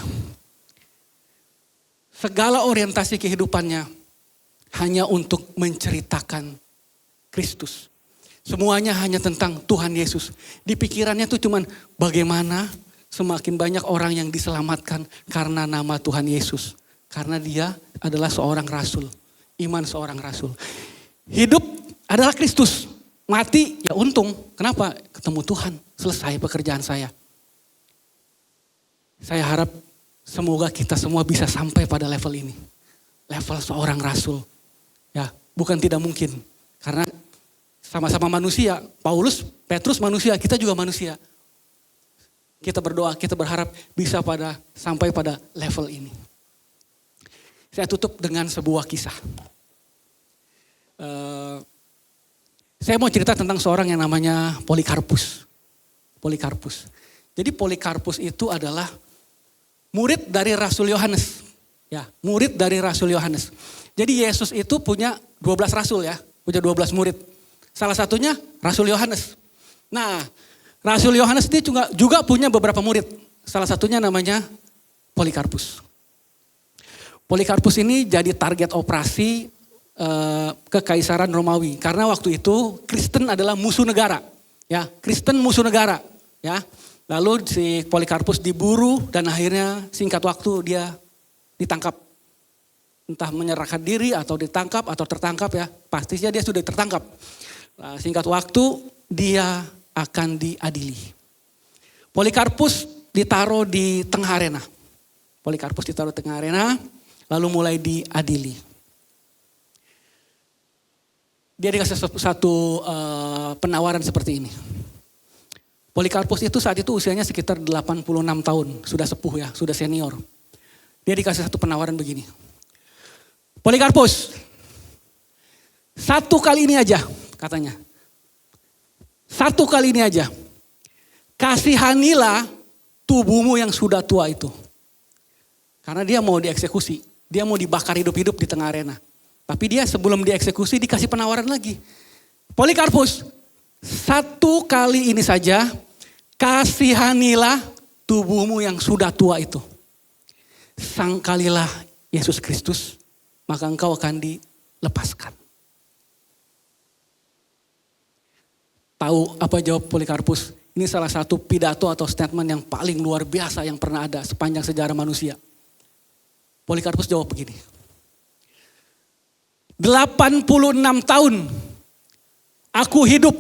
Segala orientasi kehidupannya hanya untuk menceritakan Kristus. Semuanya hanya tentang Tuhan Yesus. Di pikirannya tuh cuman bagaimana semakin banyak orang yang diselamatkan karena nama Tuhan Yesus. Karena dia adalah seorang rasul. Iman seorang rasul. Hidup adalah Kristus. Mati ya untung. Kenapa? Ketemu Tuhan. Selesai pekerjaan saya. Saya harap semoga kita semua bisa sampai pada level ini. Level seorang rasul. Ya, bukan tidak mungkin. Karena sama-sama manusia. Paulus, Petrus manusia, kita juga manusia. Kita berdoa, kita berharap bisa sampai pada level ini. Saya tutup dengan sebuah kisah. Saya mau cerita tentang seorang yang namanya Polikarpus. Jadi Polikarpus itu adalah murid dari Rasul Yohanes. Ya, murid dari Rasul Yohanes. Jadi Yesus itu punya 12 rasul ya, punya 12 murid. Salah satunya Rasul Yohanes. Nah, Rasul Yohanes itu juga punya beberapa murid. Salah satunya namanya Polikarpus. Polikarpus ini jadi target operasi kekaisaran Romawi. Karena waktu itu Kristen adalah musuh negara. Ya, Kristen musuh negara. Ya, lalu si Polikarpus diburu dan akhirnya singkat waktu dia ditangkap. Entah menyerahkan diri atau ditangkap atau tertangkap ya. Pastinya dia sudah tertangkap. Nah, singkat waktu dia akan diadili. Polikarpus ditaruh di tengah arena. Lalu mulai diadili. Dia dikasih satu penawaran seperti ini. Polikarpus itu saat itu usianya sekitar 86 tahun. Sudah sepuh ya, sudah senior. Dia dikasih satu penawaran begini. Polikarpus, satu kali ini aja katanya. Satu kali ini aja. Kasihanilah tubuhmu yang sudah tua itu. Karena dia mau dieksekusi. Dia mau dibakar hidup-hidup di tengah arena. Tapi dia sebelum dieksekusi dikasih penawaran lagi. Polikarpus, Satu kali ini saja, kasihanilah tubuhmu yang sudah tua itu. Sangkalilah Yesus Kristus, maka engkau akan dilepaskan. Tahu apa jawab Polikarpus? Ini salah satu pidato atau statement yang paling luar biasa yang pernah ada sepanjang sejarah manusia. Polikarpus jawab begini. 86 tahun aku hidup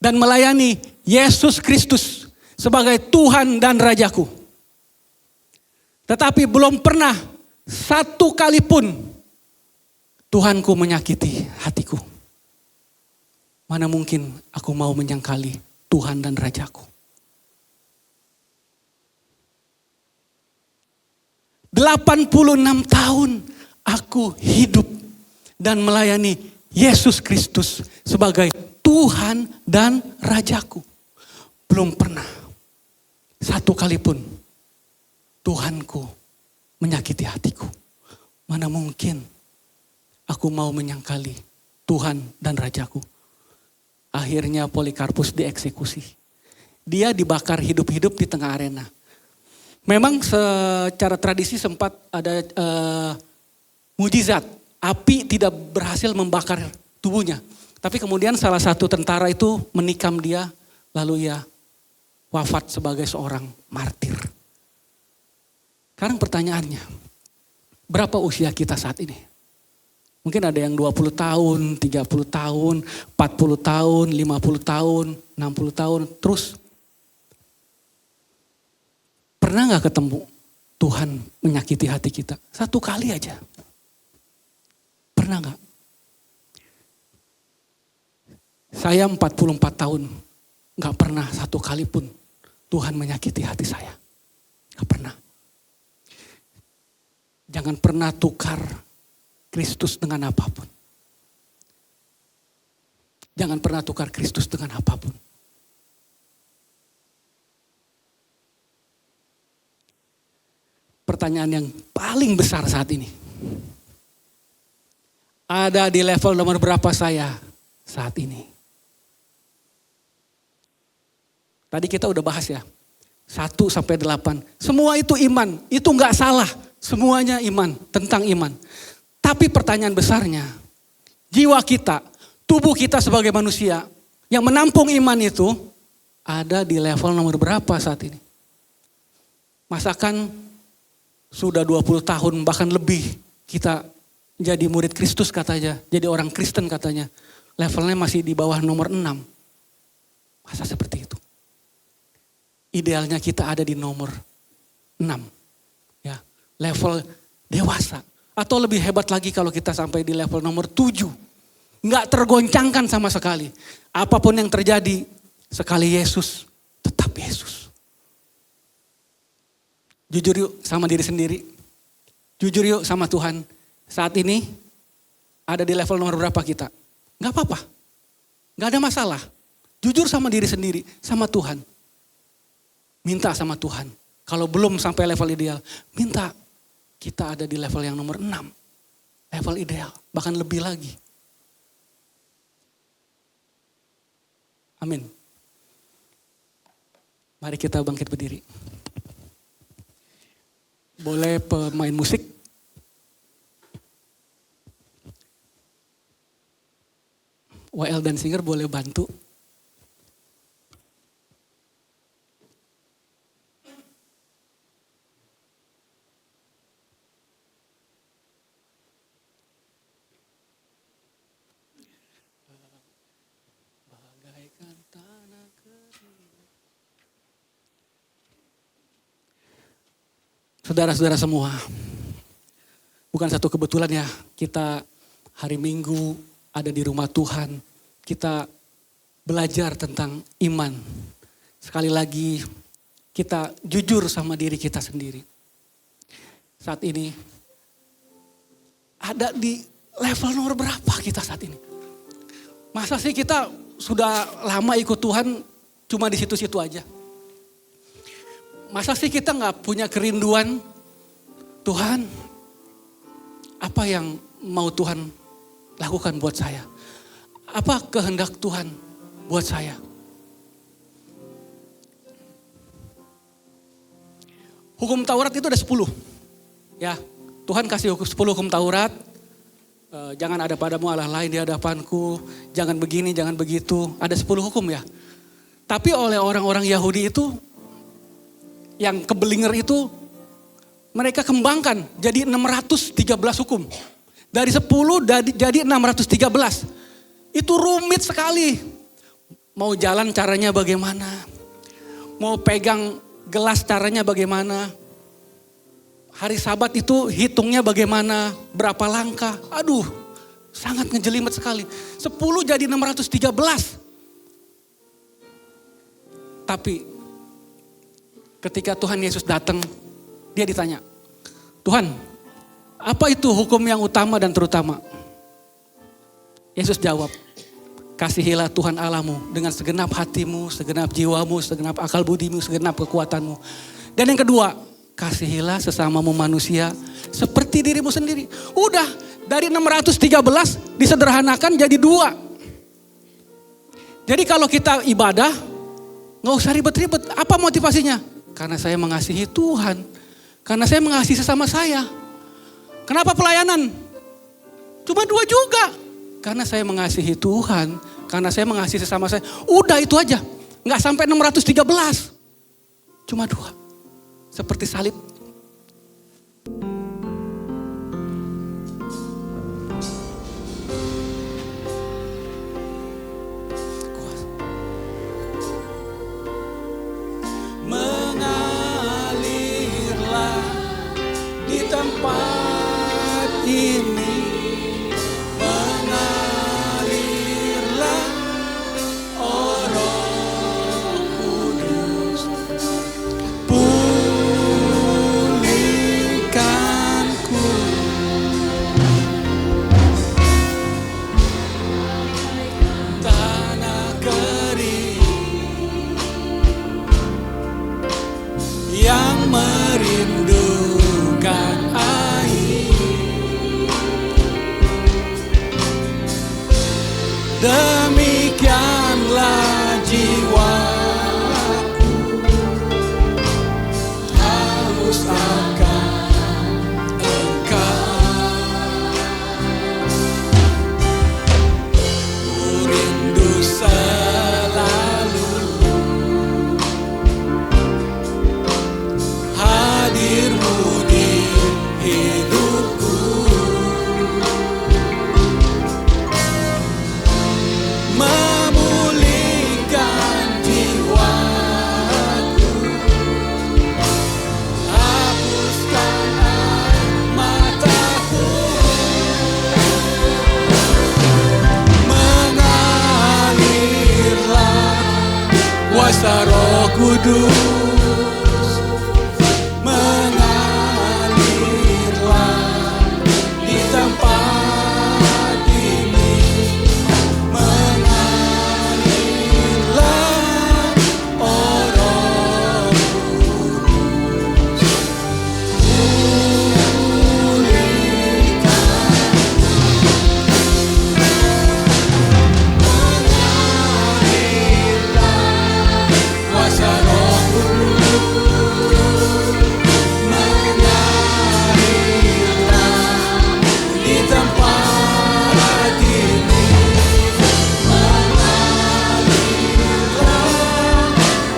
dan melayani Yesus Kristus sebagai Tuhan dan Rajaku. Tetapi belum pernah satu kali pun Tuhanku menyakiti hatiku. Mana mungkin aku mau menyangkali Tuhan dan Rajaku. 86 tahun aku hidup dan melayani Yesus Kristus sebagai Tuhan dan Rajaku. Belum pernah satu kali pun Tuhanku menyakiti hatiku. Mana mungkin aku mau menyangkali Tuhan dan Rajaku. Akhirnya Polikarpus dieksekusi. Dia dibakar hidup-hidup di tengah arena. Memang secara tradisi sempat ada mujizat. Api tidak berhasil membakar tubuhnya. Tapi kemudian salah satu tentara itu menikam dia. Lalu ia wafat sebagai seorang martir. Sekarang pertanyaannya. Berapa usia kita saat ini? Mungkin ada yang 20 tahun, 30 tahun, 40 tahun, 50 tahun, 60 tahun. Terus pernah gak ketemu Tuhan menyakiti hati kita? Satu kali aja. Pernah gak? Saya 44 tahun gak pernah satu kali pun Tuhan menyakiti hati saya. Gak pernah. Jangan pernah tukar Kristus dengan apapun. Jangan pernah tukar Kristus dengan apapun. Pertanyaan yang paling besar saat ini. Ada di level nomor berapa saya saat ini? Tadi kita udah bahas ya. 1 sampai 8. Semua itu iman. Itu gak salah. Semuanya iman. Tentang iman. Tapi pertanyaan besarnya, jiwa kita, tubuh kita sebagai manusia yang menampung iman itu ada di level nomor berapa saat ini? Masakan sudah 20 tahun bahkan lebih kita jadi murid Kristus katanya, jadi orang Kristen katanya, levelnya masih di bawah nomor 6. Masa seperti itu? Idealnya kita ada di nomor 6. Ya, level dewasa. Atau lebih hebat lagi kalau kita sampai di level nomor 7. Nggak tergoncangkan sama sekali. Apapun yang terjadi, sekali Yesus, tetap Yesus. Jujur yuk sama diri sendiri. Jujur yuk sama Tuhan. Saat ini ada di level nomor berapa kita? Nggak apa-apa. Nggak ada masalah. Jujur sama diri sendiri, sama Tuhan. Minta sama Tuhan. Kalau belum sampai level ideal, minta. Kita ada di level yang nomor 6. Level ideal, bahkan lebih lagi. Amin. Mari kita bangkit berdiri. Boleh pemain musik? WL dan singer boleh bantu. Saudara-saudara semua, bukan satu kebetulan ya kita hari Minggu ada di rumah Tuhan. Kita belajar tentang iman. Sekali lagi kita jujur sama diri kita sendiri. Saat ini ada di level nomor berapa kita saat ini? Masa sih kita sudah lama ikut Tuhan cuma di situ-situ aja? Masa sih kita gak punya kerinduan, Tuhan, apa yang mau Tuhan lakukan buat saya? Apa kehendak Tuhan buat saya? Hukum Taurat itu ada 10. Ya, Tuhan kasih 10 hukum Taurat. Jangan ada padamu Allah lain di hadapanku. Jangan begini, jangan begitu. Ada 10 hukum ya. Tapi oleh orang-orang Yahudi itu, yang kebelinger itu, mereka kembangkan jadi 613 hukum. Dari 10 jadi 613. Itu rumit sekali. Mau jalan caranya bagaimana? Mau pegang gelas caranya bagaimana? Hari Sabat itu hitungnya bagaimana? Berapa langkah? Aduh, sangat ngejelimet sekali. 10 jadi 613. Tapi ketika Tuhan Yesus datang, dia ditanya, Tuhan, apa itu hukum yang utama dan terutama? Yesus jawab, kasihilah Tuhan Allahmu dengan segenap hatimu, segenap jiwamu, segenap akal budimu, segenap kekuatanmu. Dan yang kedua, kasihilah sesamamu manusia seperti dirimu sendiri. Udah, dari 613 disederhanakan jadi 2. Jadi kalau kita ibadah, gak usah ribet-ribet. Apa motivasinya? Karena saya mengasihi Tuhan. Karena saya mengasihi sesama saya. Kenapa pelayanan? Cuma 2 juga. Karena saya mengasihi Tuhan. Karena saya mengasihi sesama saya. Udah itu aja. Gak sampai 613. Cuma 2. Seperti salib. Mengalirlah di tempat ini. Mengalirlah, oh Roh Kudus. Pulihkanku. Tanah kering yang merindukan air. Demikianlah jiwaku haus akan Engkau. Ku rindu selalu hadir-Mu di hidupku. Memulihkan jiwaku, hapuskan air mataku. Mengalirlah kuasa Roh Kudus. Mengalirlah di tempat ini. Mengalirlah, oh Roh Kudus. Pulihkan. Mengalirlah kuasa Roh Kudus. Mengalirlah di tempat ini. Mengalirlah,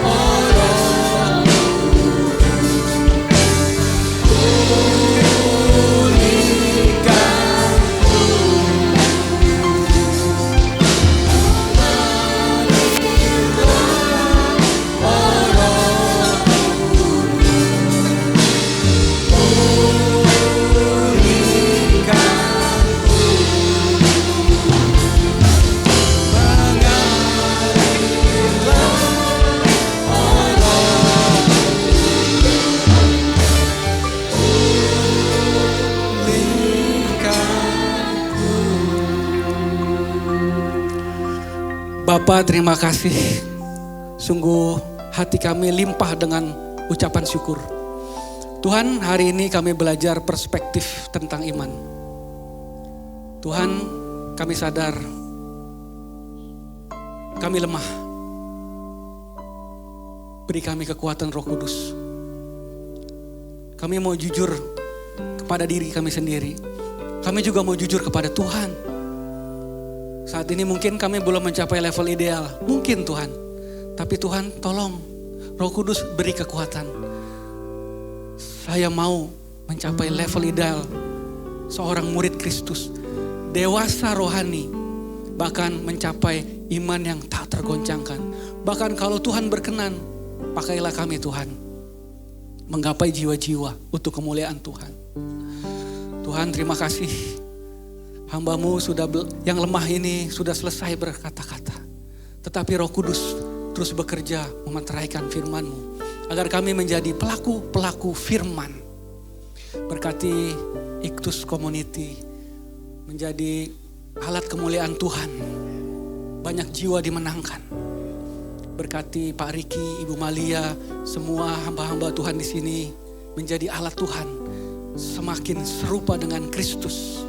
oh Roh pulihkan. Bapa, terima kasih. Sungguh hati kami limpah dengan ucapan syukur. Tuhan, hari ini kami belajar perspektif tentang iman. Tuhan, kami sadar kami lemah. Beri kami kekuatan Roh Kudus. Kami mau jujur kepada diri kami sendiri. Kami juga mau jujur kepada Tuhan. Saat ini mungkin kami belum mencapai level ideal. Mungkin Tuhan. Tapi Tuhan tolong Roh Kudus beri kekuatan. Saya mau mencapai level ideal seorang murid Kristus. Dewasa rohani. Bahkan mencapai iman yang tak tergoncangkan. Bahkan kalau Tuhan berkenan, pakailah kami Tuhan. Menggapai jiwa-jiwa untuk kemuliaan Tuhan. Tuhan terima kasih. Hamba-Mu yang lemah ini sudah selesai berkata-kata. Tetapi Roh Kudus terus bekerja memeteraikan firman-Mu. Agar kami menjadi pelaku-pelaku firman. Berkati Iktus Community menjadi alat kemuliaan Tuhan. Banyak jiwa dimenangkan. Berkati Pak Riki, Ibu Malia, semua hamba-hamba Tuhan di sini menjadi alat Tuhan. Semakin serupa dengan Kristus.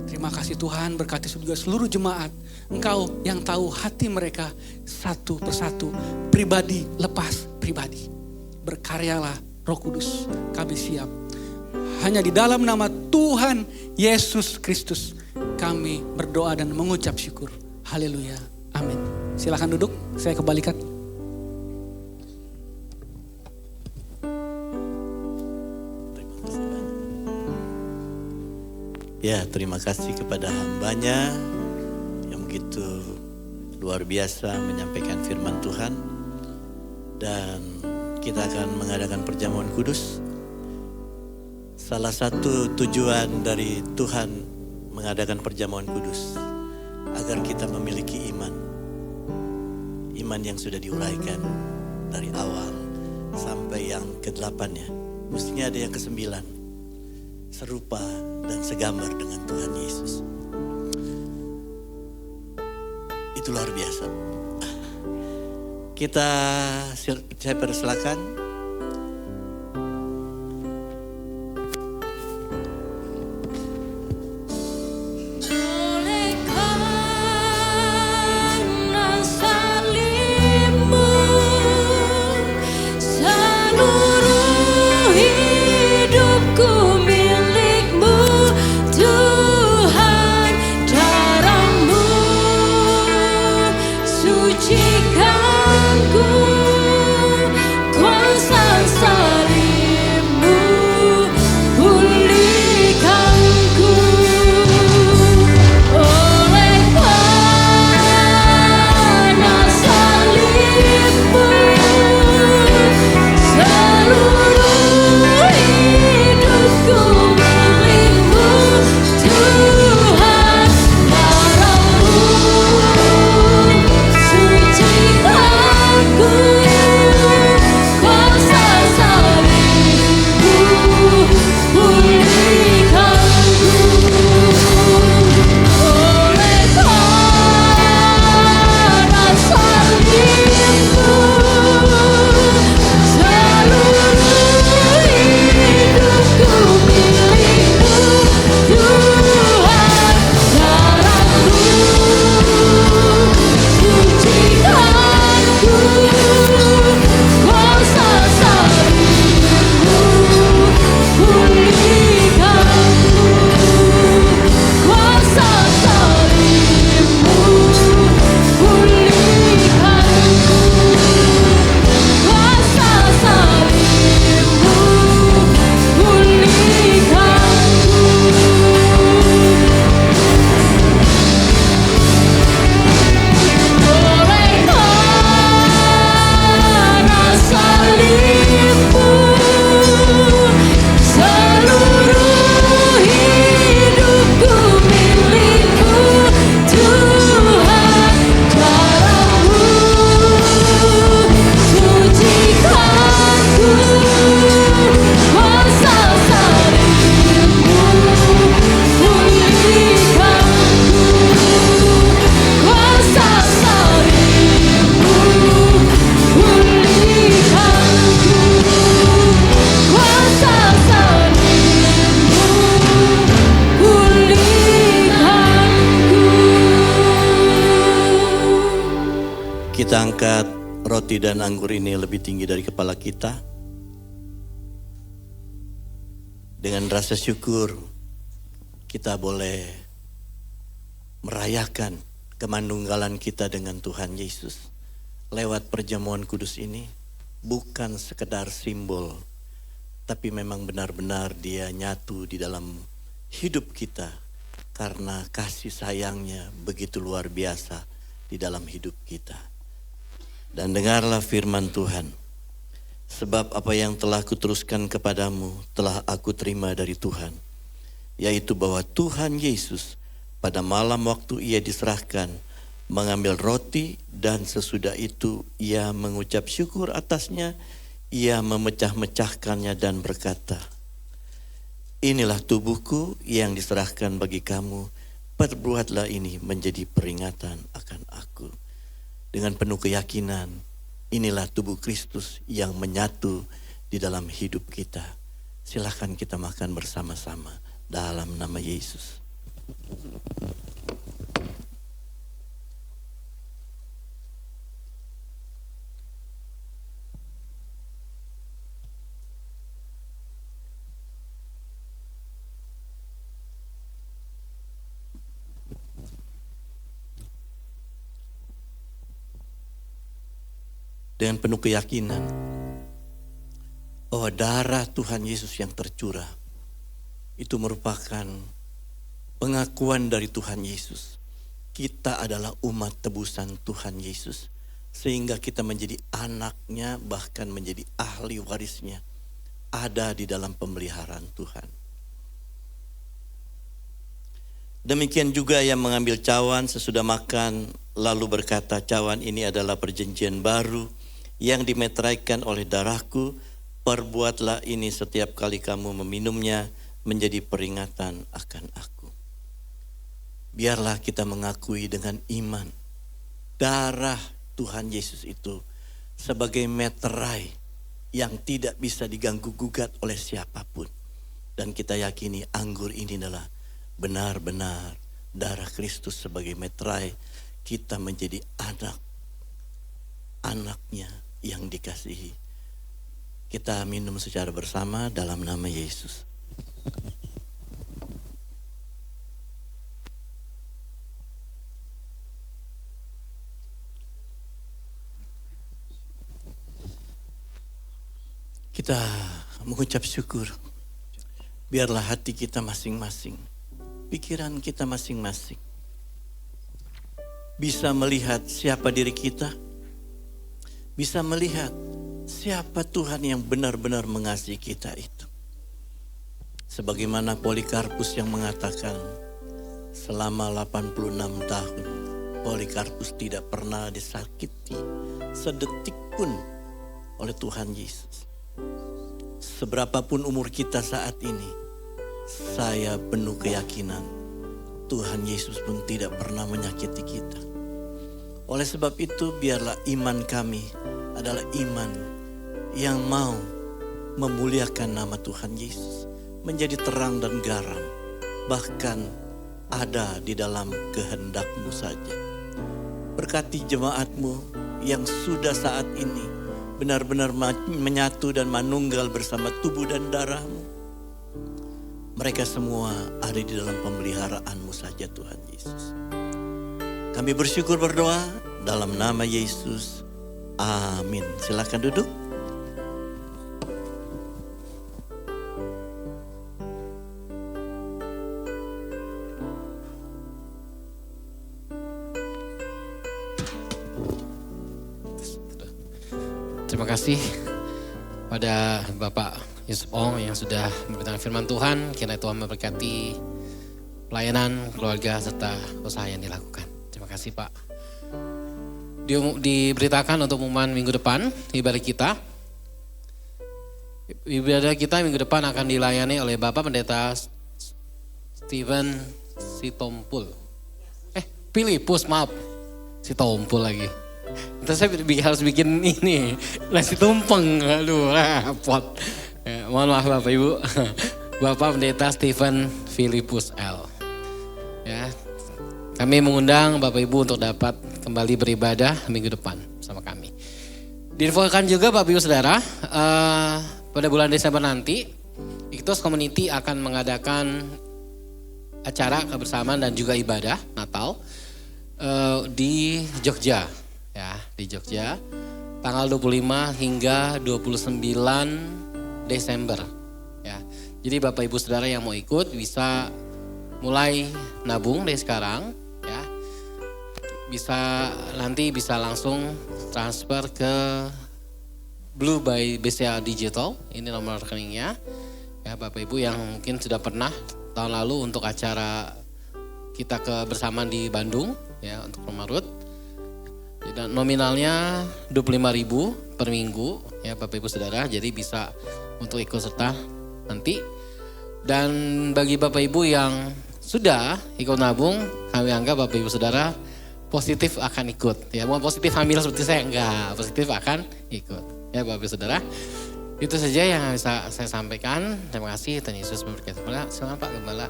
Terima kasih Tuhan, berkati juga seluruh jemaat. Engkau yang tahu hati mereka satu persatu, pribadi lepas pribadi. Berkaryalah Roh Kudus, kami siap. Hanya di dalam nama Tuhan Yesus Kristus kami berdoa dan mengucap syukur. Haleluya, amin. Silakan duduk, saya kembalikan. Ya, terima kasih kepada hambanya yang begitu luar biasa menyampaikan firman Tuhan. Dan kita akan mengadakan perjamuan kudus. Salah satu tujuan dari Tuhan mengadakan perjamuan kudus agar kita memiliki iman. Iman yang sudah diuraikan dari awal sampai yang ke-8-nya. Mestinya ada yang ke-9. Serupa dan segambar dengan Tuhan Yesus. Itu luar biasa. Saya persilakan. Sucikanku, kuasa lidah anggur ini lebih tinggi dari kepala kita. Dengan rasa syukur kita boleh merayakan kemanunggalan kita dengan Tuhan Yesus lewat perjamuan kudus ini. Bukan sekedar simbol, tapi memang benar-benar dia nyatu di dalam hidup kita karena kasih sayangnya begitu luar biasa di dalam hidup kita. Dan dengarlah firman Tuhan. Sebab apa yang telah kuteruskan kepadamu telah aku terima dari Tuhan, yaitu bahwa Tuhan Yesus pada malam waktu ia diserahkan mengambil roti, dan sesudah itu ia mengucap syukur atasnya, ia memecah-mecahkannya dan berkata, inilah tubuhku yang diserahkan bagi kamu, perbuatlah ini menjadi peringatan akan aku. Dengan penuh keyakinan, inilah tubuh Kristus yang menyatu di dalam hidup kita. Silakan kita makan bersama-sama dalam nama Yesus. Dengan penuh keyakinan bahwa darah Tuhan Yesus yang tercurah itu merupakan pengakuan dari Tuhan Yesus. Kita adalah umat tebusan Tuhan Yesus, sehingga kita menjadi anaknya, bahkan menjadi ahli warisnya, ada di dalam pemeliharaan Tuhan. Demikian juga yang mengambil cawan sesudah makan lalu berkata, cawan ini adalah perjanjian baru yang dimeteraikan oleh darahku, perbuatlah ini setiap kali kamu meminumnya menjadi peringatan akan aku. Biarlah kita mengakui dengan iman darah Tuhan Yesus itu sebagai meterai yang tidak bisa diganggu gugat oleh siapapun. Dan kita yakini anggur ini adalah benar-benar darah Kristus sebagai meterai kita menjadi anaknya yang dikasihi. Kita minum secara bersama dalam nama Yesus. Kita mengucap syukur. Biarlah hati kita masing-masing, pikiran kita masing-masing bisa melihat siapa diri kita, bisa melihat siapa Tuhan yang benar-benar mengasihi kita itu. Sebagaimana Polikarpus yang mengatakan, selama 86 tahun Polikarpus tidak pernah disakiti sedetik pun oleh Tuhan Yesus. Seberapapun umur kita saat ini, saya penuh keyakinan Tuhan Yesus pun tidak pernah menyakiti kita. Oleh sebab itu, biarlah iman kami adalah iman yang mau memuliakan nama Tuhan Yesus, menjadi terang dan garam, bahkan ada di dalam kehendak-Mu saja. Berkati jemaat-Mu yang sudah saat ini benar-benar menyatu dan manunggal bersama tubuh dan darah-Mu. Mereka semua ada di dalam pemeliharaan-Mu saja Tuhan Yesus. Kami bersyukur berdoa dalam nama Yesus. Amin. Silakan duduk. Terima kasih pada Bapak Yusuf Ong yang sudah memberitakan firman Tuhan. Kiranya Tuhan memberkati pelayanan, keluarga, serta usaha yang dilakukan. Terima kasih Pak. Diberitakan untuk pengumuman minggu depan ibadah kita. Ibadah kita minggu depan akan dilayani oleh Bapak Pendeta Steven Sitompul. Filipus, maaf. Sitompul lagi. Terus saya harus bikin ini, nasi tumpeng. Aduh, repot. Mohon maaf Bapak Ibu. Bapak Pendeta Steven Filipus L. Ya, kami mengundang Bapak Ibu untuk dapat kembali beribadah minggu depan sama kami. Diinfokan juga Bapak Ibu Saudara, pada bulan Desember nanti, Iktos Community akan mengadakan acara kebersamaan dan juga ibadah Natal di Jogja, ya di Jogja, tanggal 25 hingga 29 Desember. Ya, jadi Bapak Ibu Saudara yang mau ikut bisa mulai nabung dari sekarang, ya. Nanti bisa langsung transfer ke Blue by BCA Digital. Ini nomor rekeningnya. Ya, Bapak Ibu yang mungkin sudah pernah tahun lalu untuk acara kita kebersamaan di Bandung, ya, untuk Rumah Ruth. Dan nominalnya 25.000 per minggu, ya Bapak Ibu Saudara. Jadi bisa untuk ikut serta nanti. Dan bagi Bapak Ibu yang sudah ikut nabung, kami anggap Bapak Ibu Saudara positif akan ikut. Ya, bukan positif hamil seperti saya, enggak. Positif akan ikut. Ya Bapak Ibu Saudara. Itu saja yang bisa saya sampaikan. Terima kasih. Tuhan Yesus memberkati. Silakan Pak Gembala.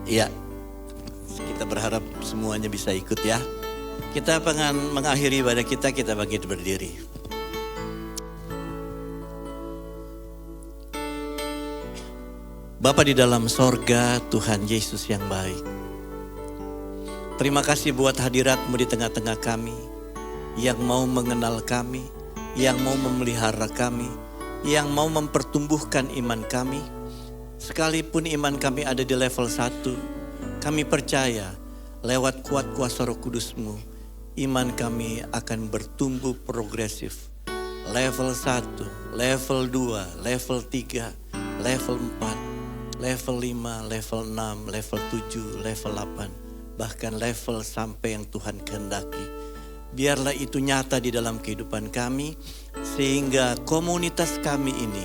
Iya. Kita berharap semuanya bisa ikut ya. Kita pengen mengakhiri ibadah kita bagi berdiri. Bapa di dalam sorga, Tuhan Yesus yang baik. Terima kasih buat hadirat-Mu di tengah-tengah kami, yang mau mengenal kami, yang mau memelihara kami, yang mau mempertumbuhkan iman kami. Sekalipun iman kami ada di level 1, kami percaya lewat kuat kuasa Roh Kudus-Mu, iman kami akan bertumbuh progresif. Level 1, level 2, level 3, level 4, level 5, level 6, level 7, level 8. Bahkan level sampai yang Tuhan kehendaki. Biarlah itu nyata di dalam kehidupan kami, sehingga komunitas kami ini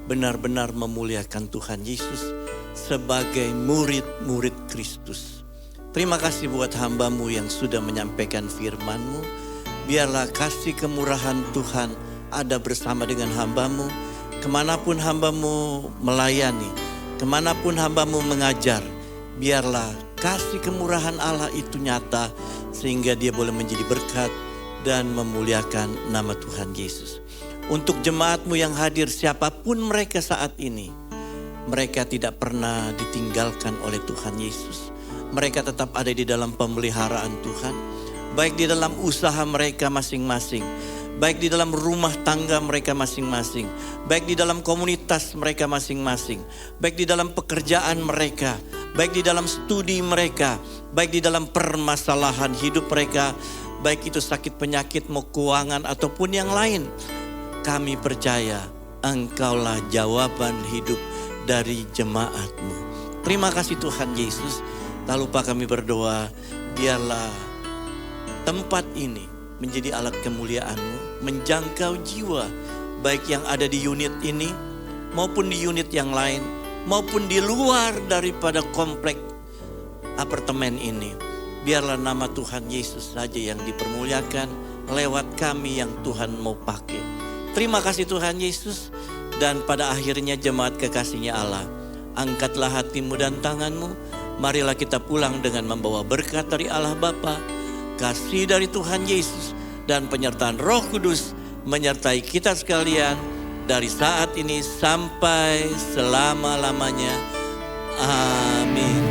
benar-benar memuliakan Tuhan Yesus sebagai murid-murid Kristus. Terima kasih buat hamba-Mu yang sudah menyampaikan firman-Mu. Biarlah kasih kemurahan Tuhan ada bersama dengan hamba-Mu. Kemanapun hamba-Mu melayani, kemanapun hamba-Mu mengajar, biarlah kasih kemurahan Allah itu nyata sehingga dia boleh menjadi berkat dan memuliakan nama Tuhan Yesus. Untuk jemaat-Mu yang hadir siapapun mereka saat ini, mereka tidak pernah ditinggalkan oleh Tuhan Yesus. Mereka tetap ada di dalam pemeliharaan Tuhan, baik di dalam usaha mereka masing-masing, baik di dalam rumah tangga mereka masing-masing, baik di dalam komunitas mereka masing-masing, baik di dalam pekerjaan mereka, baik di dalam studi mereka, baik di dalam permasalahan hidup mereka, baik itu sakit penyakit, mau keuangan ataupun yang lain. Kami percaya Engkaulah jawaban hidup dari jemaat-Mu. Terima kasih Tuhan Yesus. Tak lupa kami berdoa, biarlah tempat ini menjadi alat kemuliaan-Mu, menjangkau jiwa, baik yang ada di unit ini, maupun di unit yang lain, maupun di luar daripada komplek apartemen ini. Biarlah nama Tuhan Yesus saja yang dipermuliakan lewat kami yang Tuhan mau pakai. Terima kasih Tuhan Yesus. Dan pada akhirnya jemaat kekasihnya Allah, angkatlah hatimu dan tanganmu. Marilah kita pulang dengan membawa berkat dari Allah Bapa, kasih dari Tuhan Yesus, dan penyertaan Roh Kudus menyertai kita sekalian dari saat ini sampai selama-lamanya. Amin.